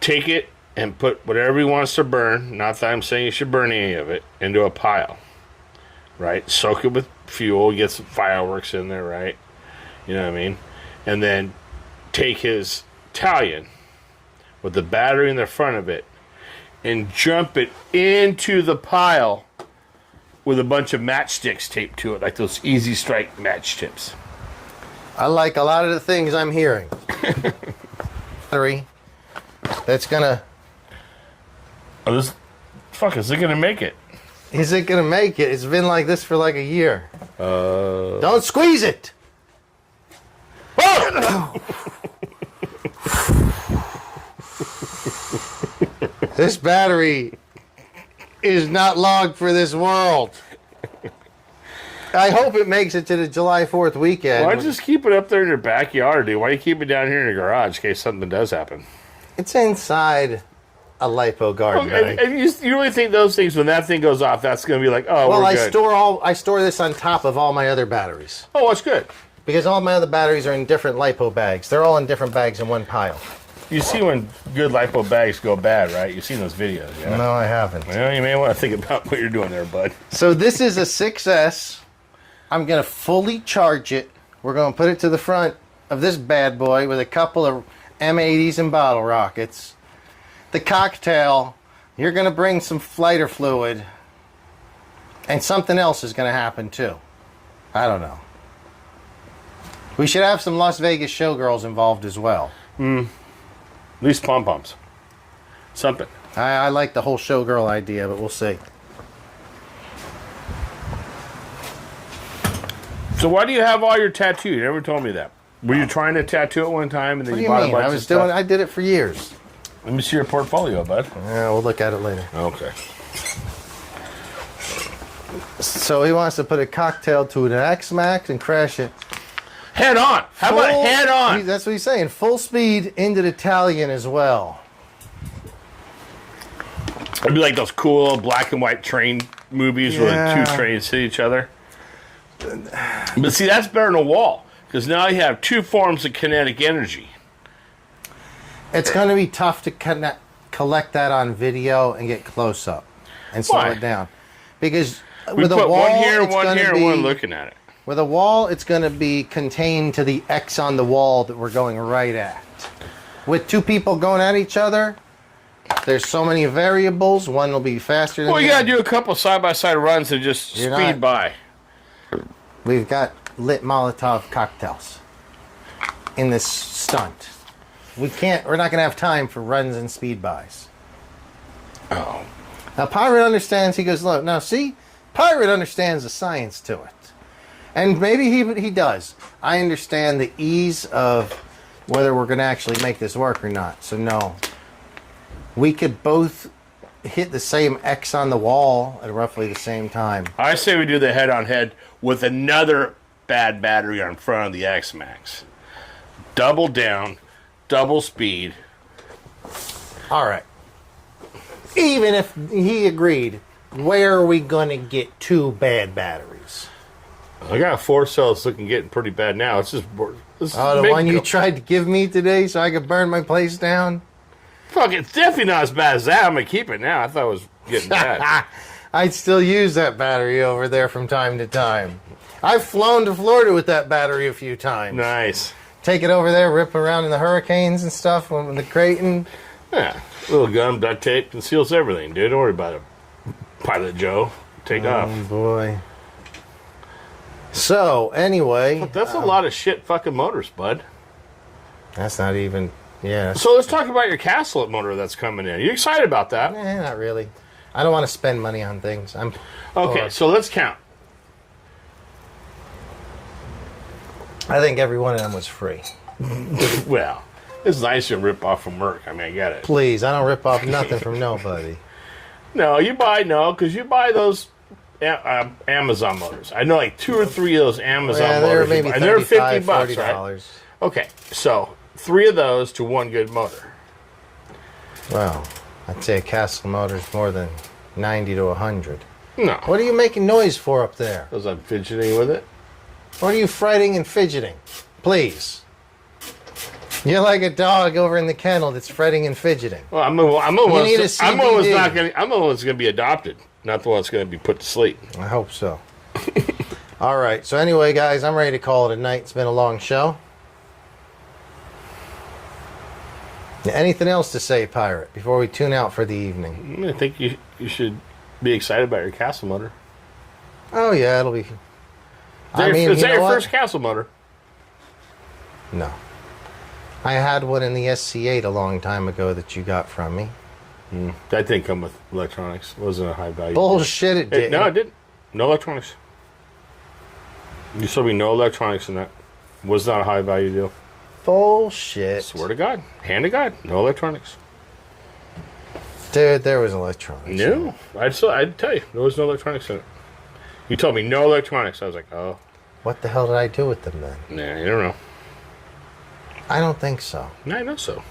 take it and put whatever he wants to burn, not that I'm saying you should burn any of it, into a pile. Right? Soak it with fuel, get some fireworks in there, right? You know what I mean? And then take his Italian with the battery in the front of it and jump it into the pile with a bunch of matchsticks taped to it, like those Easy Strike match tips. I like a lot of the things I'm hearing. Battery that's gonna. Oh, this fuck is it gonna make it? Is it gonna make it? It's been like this for like a year. Don't squeeze it. This battery is not logged for this world. I hope it makes it to the July 4th weekend. Why don't you just keep it up there in your backyard, dude? Why do you keep it down here in your garage in case something does happen? It's inside a lipo garden bag. And you really think those things, when that thing goes off, that's going to be like, oh, Well, we're good. I store this on top of all my other batteries. Oh, that's good. Because all my other batteries are in different lipo bags. They're all in different bags in one pile. You see when good lipo bags go bad, right? You've seen those videos, yeah? No, I haven't. Well, you may want to think about what you're doing there, bud. So this is a 6S. I'm going to fully charge it. We're going to put it to the front of this bad boy with a couple of M80s and bottle rockets. The cocktail, you're going to bring some lighter fluid. And something else is going to happen too. I don't know. We should have some Las Vegas showgirls involved as well. At least pom-poms. Something. I like the whole showgirl idea, but we'll see. So why do you have all your tattoos? You never told me that. Were you trying to tattoo it one time and then What do you you bought mean? a bunch of stuff? I did it for years. Let me see your portfolio, bud. Yeah, we'll look at it later. Okay. So he wants to put a cocktail to an X-Max and crash it. Head on. How about head on? That's what he's saying. Full speed into the Italian as well. It'd be like those cool black and white train movies where the two trains hit each other. But see, that's better than a wall. Because now you have two forms of kinetic energy. It's going to be tough to collect that on video and get close up and slow Why? it down. Because We with a put wall, one here, it's one gonna here, be, and one looking at it. With a wall, it's going to be contained to the X on the wall that we're going right at. With two people going at each other, there's so many variables. One will be faster than Well, the you got other. to do a couple side-by-side runs and just You're speed not- by. We've got lit Molotov cocktails in this stunt. We're not going to have time for runs and speed bys. Oh. Now, Pirate understands. He goes, look, now see, Pirate understands the science to it. And maybe he does. I understand the ease of whether we're going to actually make this work or not. So, no. We could both hit the same X on the wall at roughly the same time. I say we do the head-on-head with another bad battery on front of the X-Max. Double down, double speed. All right. Even if he agreed, where are we going to get two bad batteries? I got 4 cells getting pretty bad now. It's just... Oh, the one you tried to give me today so I could burn my place down? Fuck, it's definitely not as bad as that. I'm going to keep it now. I thought it was getting bad. I'd still use that battery over there from time to time. I've flown to Florida with that battery a few times. Nice. Take it over there, rip around in the hurricanes and stuff when the Creighton. Yeah. Little gun, duct tape, conceals everything, dude. Don't worry about it. Pilot Joe. Take off. Oh, boy. So, anyway. That's a lot of shit fucking motors, bud. That's not even... Yeah. So let's talk about your Castellet motor that's coming in. You excited about that? Not really. I don't want to spend money on things. Okay, so let's count. I think every one of them was free. Well, it's nice to rip off from Merck. I mean, I get it. Please, I don't rip off nothing from nobody. No, because you buy those Amazon motors. I know like 2 or 3 of those Amazon They're motors. maybe And they're $50, $40. right? Okay, so 3 of those to 1 good motor. Well, I'd say a Castle motor's more than 90 to 100. No. What are you making noise for up there? Because I'm fidgeting with it. What are you fretting and fidgeting? Please. You're like a dog over in the kennel that's fretting and fidgeting. Well, I'm the one need a that's going to be adopted, not the one that's going to be put to sleep. I hope so. All right. So anyway, guys, I'm ready to call it a night. It's been a long show. Anything else to say, Pirate, before we tune out for the evening? I think you should be excited about your castle motor. Oh, yeah, it'll be... Is that your what? first castle motor? No. I had one in the SC8 a long time ago that you got from me. That didn't come with electronics. It wasn't a high value. Bullshit, it did. No, it didn't. No electronics. You told me no electronics in that. Was not a high value deal. Bullshit. Swear to God. Hand to God. No electronics. Dude, there was electronics. No. I'd tell you. There was no electronics in it. You told me no electronics. I was like, oh. What the hell did I do with them then? Nah, you don't know. I don't think so. No, I know so.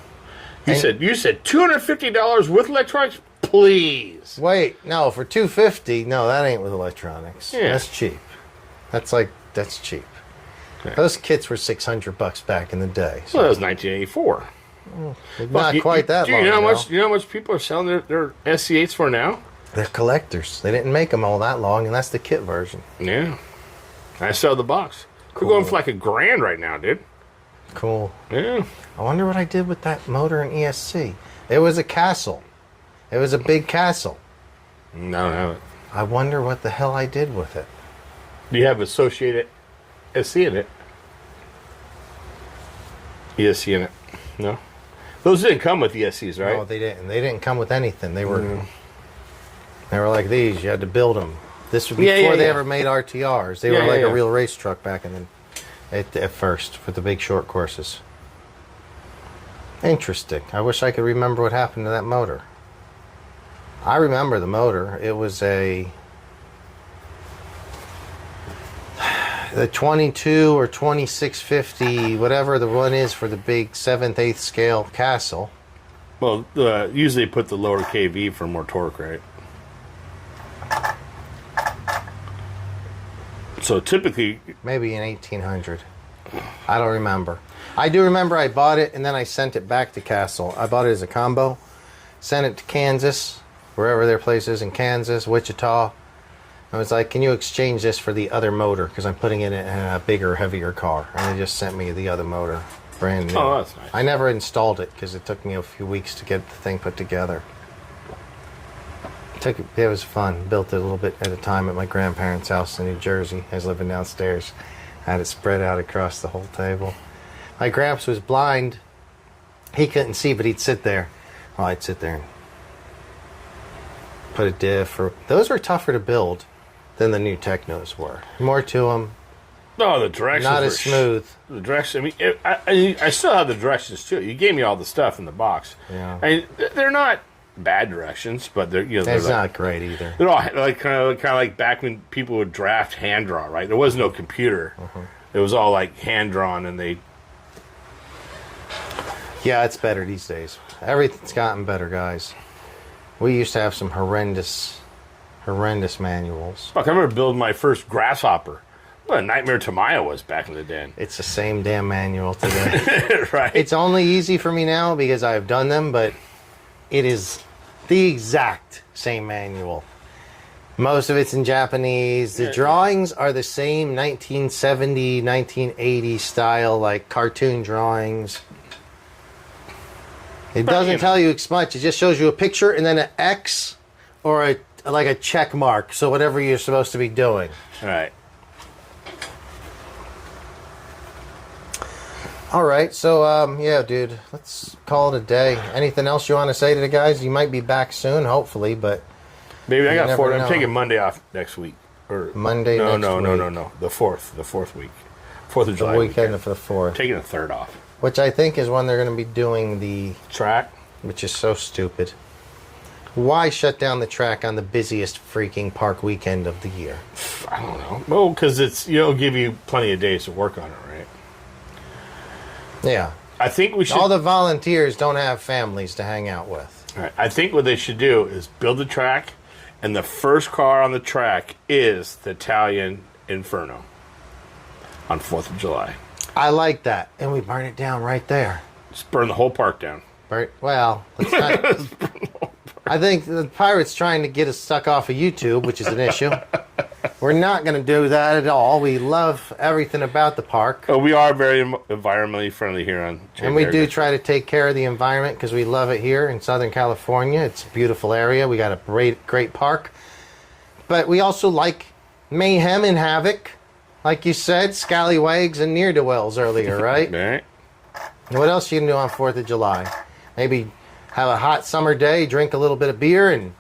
You said $250 with electronics? Please. Wait, no, for $250, no, that ain't with electronics. Yeah. That's cheap. That's cheap. Okay. Those kits were $600 back in the day. Well, that was 1984. Not quite that do long you know how ago. much? You know how much people are selling their SC8s for now? They're collectors. They didn't make them all that long, and that's the kit version. Yeah. I sell the box. We're going for like $1,000 right now, dude. Cool. Yeah. I wonder what I did with that motor in ESC. It was a castle. It was a big castle. No, I don't have it. I wonder what the hell I did with it. Do you have associated SC in it? ESC in it? No. Those didn't come with ESCs, right? No, they didn't. They didn't come with anything. They were like these. You had to build them. This was before they ever made RTRs. They were like a real race truck back in at first for the big short courses. Interesting. I wish I could remember what happened to that motor. I remember the motor. It was the 22 or 2650, whatever the one is for the big 7th, 8th scale castle. Well, usually put the lower KV for more torque, right? So typically... Maybe in 1800. I don't remember. I do remember I bought it and then I sent it back to Castle. I bought it as a combo. Sent it to Kansas, wherever their place is in Kansas, Wichita. I was like, can you exchange this for the other motor? Because I'm putting it in a bigger, heavier car. And they just sent me the other motor. Brand new. Oh, that's nice. I never installed it because it took me a few weeks to get the thing put together. It was fun. Built it a little bit at a time at my grandparents' house in New Jersey. I was living downstairs. I had it spread out across the whole table. My gramps was blind. He couldn't see, but he'd sit there. Well, I'd sit there and put a diff. Those were tougher to build than the new Teknos were. More to them. No, the directions Not were as smooth. The direction. I mean, I still have the directions too. You gave me all the stuff in the box. Yeah. I mean, they're not bad directions, but they're they're It's like, not great either. They're all like kind of like back when people would draft hand draw, right? There was no computer. It was all like hand drawn, and they. Yeah, it's better these days. Everything's gotten better, guys. We used to have some horrendous manuals. Fuck, I remember building my first grasshopper. What a nightmare Tamiya was back in the day. It's the same damn manual today. Right. It's only easy for me now because I've done them, but it is the exact same manual. Most of it's in Japanese. The drawings are the same 1970, 1980 style, like cartoon drawings. It doesn't tell you much. It just shows you a picture and then an X or like a check mark. So whatever you're supposed to be doing. All right. All right, so yeah, dude, let's call it a day. Anything else you want to say to the guys? You might be back soon, hopefully, but Maybe I got never 4. I'm know. taking Monday off next week. Or Monday no, next no, no, week. no, no. The fourth week. 4th of the July weekend for the 4th, Taking a third off. which I think is when they're going to be doing the Track. which is so stupid. Why shut down the track on the busiest freaking park weekend of the year? I don't know. Well, because it'll give you plenty of days to work on it, right? Yeah. I think we should. All the volunteers don't have families to hang out with. All right, I think what they should do is build the track, and the first car on the track is the Italian Inferno on 4th of July. I like that. And we burn it down right there. Just burn the whole park down. Well, let's not, I think the Pirate's trying to get us stuck off of YouTube, which is an issue. We're not going to do that at all. We love everything about the park. Oh, we are very environmentally friendly here on And we do try to take care of the environment because we love it here in Southern California. It's a beautiful area. We got a great park. But we also like mayhem and havoc. Like you said, scallywags and ne'er-do-wells earlier, right? Right. What else you can do on 4th of July? Maybe have a hot summer day, drink a little bit of beer, and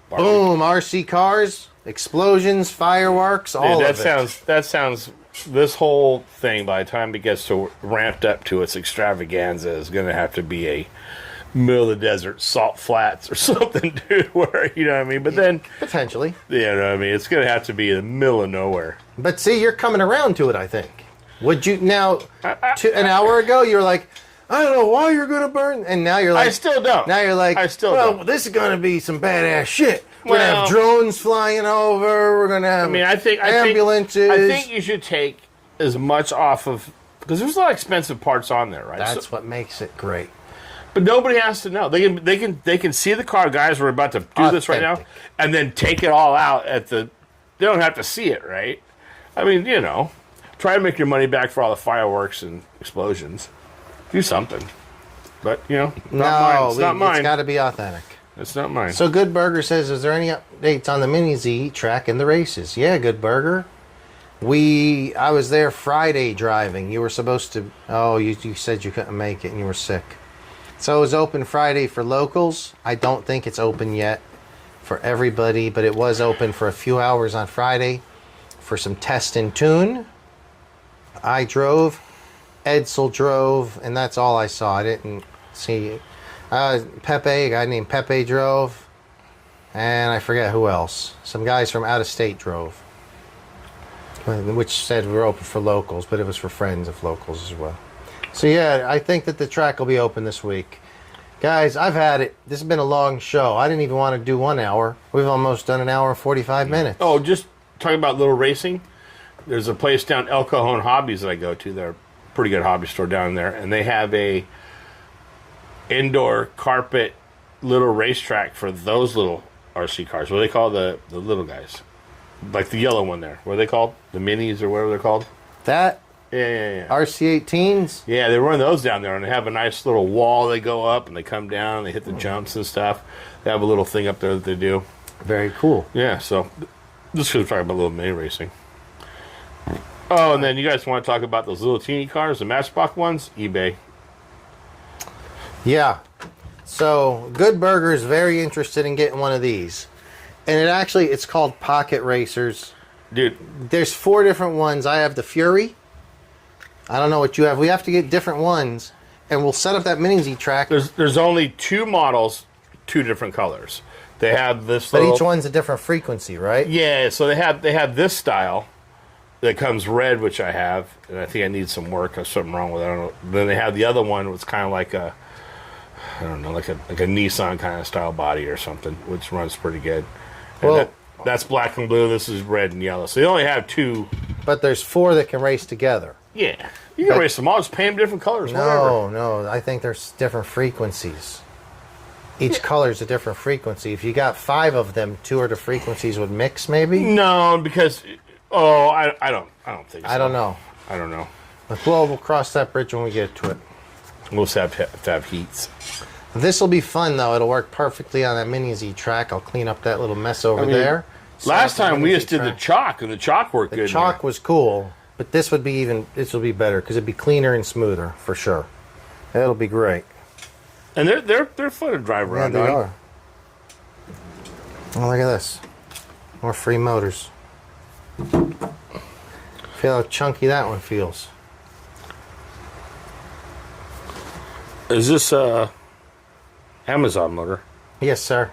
boom, RC cars, explosions, fireworks, all of it. That sounds. This whole thing, by the time it gets to ramped up to its extravaganza, is going to have to be a middle of the desert salt flats or something, dude. Where you know what I mean? But then Potentially. you know what I mean. It's going to have to be in the middle of nowhere. But see, you're coming around to it, I think. Would you now? An hour ago, you were like, I don't know why you're going to burn, and now you're like, I still don't. Now you're like, I still well, don't. this is going to be some badass shit. We're going to Well- have drones flying over. We're going to have I think ambulances. I think you should take as much off of because there's a lot of expensive parts on there, right? That's what makes it great. But nobody has to know. They can see the car, guys. We're about to do this right now, Authentic. and then take it all out at the. They don't have to see it, right? I mean, you know, try to make your money back for all the fireworks and explosions. Do something, but you know, not mine. It's got to be authentic. It's not mine. So Good Burger says, is there any updates on the Mini Z track and the races? Yeah, Good Burger. I was there Friday driving. You were supposed to. Oh, you said you couldn't make it and you were sick. So it was open Friday for locals. I don't think it's open yet for everybody, but it was open for a few hours on Friday for some test and tune. I drove, Edsel drove, and that's all I saw. I didn't see Pepe, a guy named Pepe drove, and I forget who else. Some guys from out of state drove, which said we were open for locals, but it was for friends of locals as well. So yeah, I think that the track will be open this week. Guys, I've had it. This has been a long show. I didn't even want to do 1 hour. We've almost done an hour and 45 minutes. Oh, just talking about little racing. There's a place down El Cajon Hobbies that I go to. They're a pretty good hobby store down there, and they have a indoor carpet little racetrack for those little RC cars. What do they call the little guys? Like the yellow one there. What are they called? The minis or whatever they're called? That Yeah. RC18s. Yeah, they run those down there, and they have a nice little wall. They go up, and they come down, and they hit the jumps and stuff. They have a little thing up there that they do. Very cool. Yeah, so this is talking about a little mini racing. Oh, and then you guys want to talk about those little teeny cars, the Matchbox ones? eBay. Yeah. So Good Burger is very interested in getting one of these. And it's called Pocket Racers. Dude, There's 4 different ones. I have the Fury. I don't know what you have. We have to get different ones. And we'll set up that Mini Z track. there's only 2 models, 2 different colors. They have this But little... each one's a different frequency, right? Yeah, so they have this style that comes red, which I have, and I think I need some work. There's something wrong with it. I don't know. Then they have the other one, which kind of like a Nissan kind of style body or something, which runs pretty good. And Well, that's black and blue. This is red and yellow. So they only have 2. but there's 4 that can race together. Yeah, you can race them all. Just paint them different colors. Whatever. No. I think there's different frequencies. Each color's a different frequency. If you got 5 of them, 2 of the frequencies would mix, maybe? No, because I don't think so. I don't know. I don't know. But we'll cross that bridge when we get to it. We'll just have to have heats. This will be fun, though. It'll work perfectly on that Mini Z track. I'll clean up that little mess over there. Last Set up the time we Mini just Z did the track. chalk, and the chalk worked good. The chalk was cool, but this will be better because it'd be cleaner and smoother for sure. It'll be great. And they're fun to drive Yeah, around they on. are. Oh, look at this. More free motors. Feel how chunky that one feels. Is this a Amazon motor? Yes, sir.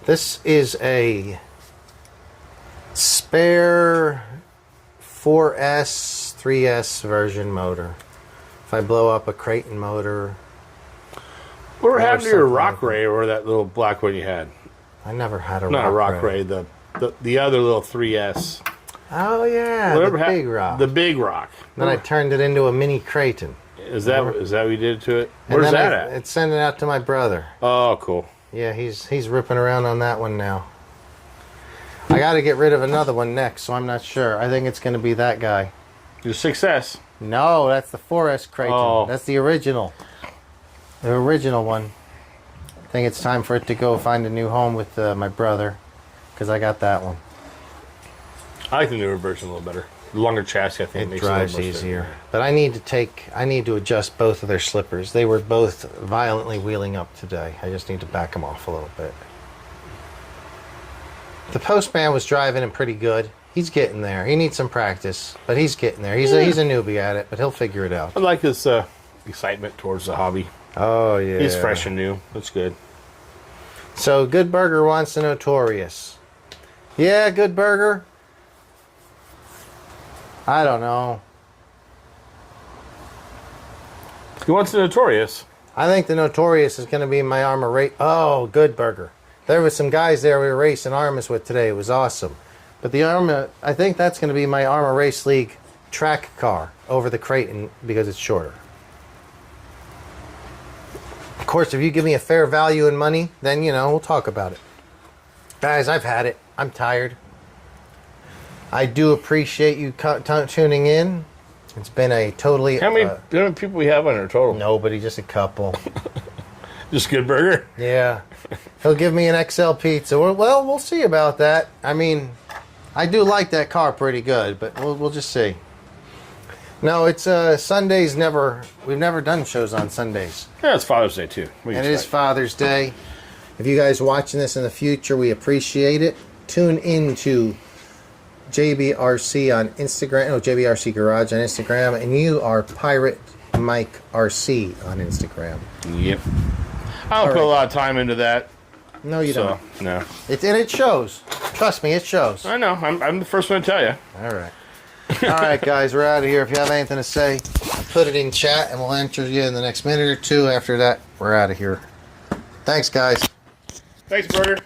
This is a spare 4S, 3S version motor. If I blow up a Creighton motor, What Or happened to your something Rock like that. Ray or that little black one you had? I never had a Not a Rock Ray. Ray, the other little 3S. Oh, yeah, Whatever the hap- big rock. The big rock. Then I turned it into a mini Creighton. Is that what you did to it? And Where's then that at? It's sending it out to my brother. Oh, cool. Yeah, he's ripping around on that one now. I got to get rid of another one next, so I'm not sure. I think it's going to be that guy. Your 6S. No, that's the 4S Creighton. Oh. That's the original. The original one. I think it's time for it to go find a new home with my brother, because I got that one. I like the newer version a little better. The longer chassis, I think, It makes drives it a little more easier. smooth. But I need to adjust both of their slippers. They were both violently wheeling up today. I just need to back them off a little bit. The postman was driving him pretty good. He's getting there. He needs some practice, but he's getting there. He's a newbie at it, but he'll figure it out. I like his excitement towards the hobby. Oh yeah. He's fresh and new. That's good. So Good Burger wants the Notorious. Yeah, Good Burger. I don't know. He wants the Notorious. I think the Notorious is going to be my Armor race. Oh, Good Burger. There was some guys there we were racing Armas with today. It was awesome. But the Arma, I think that's going to be my Armor Race League track car over the Creighton because it's shorter. Of course, if you give me a fair value in money, then, you know, we'll talk about it. Guys, I've had it. I'm tired. I do appreciate you tuning in. It's been a totally... How many people we have on our total? Nobody, just a couple. Just Good Burger? Yeah. He'll give me an XL pizza. Well, we'll see about that. I mean, I do like that car pretty good, but we'll just see. No, it's Sundays never... We've never done shows on Sundays. Yeah, it's Father's Day, too. And it is Father's Day. If you guys are watching this in the future, we appreciate it. Tune in to JBRC on Instagram. Oh, JBRC Garage on Instagram. And you are Pirate Mike RC on Instagram. Yep. I don't put a lot of time into that. No, you don't. No. And it shows. Trust me, it shows. I know. I'm the first one to tell you. All right. All right, guys, we're out of here. If you have anything to say, put it in chat, and we'll enter you in the next minute or two. After that, we're out of here. Thanks, guys. Thanks, Burger.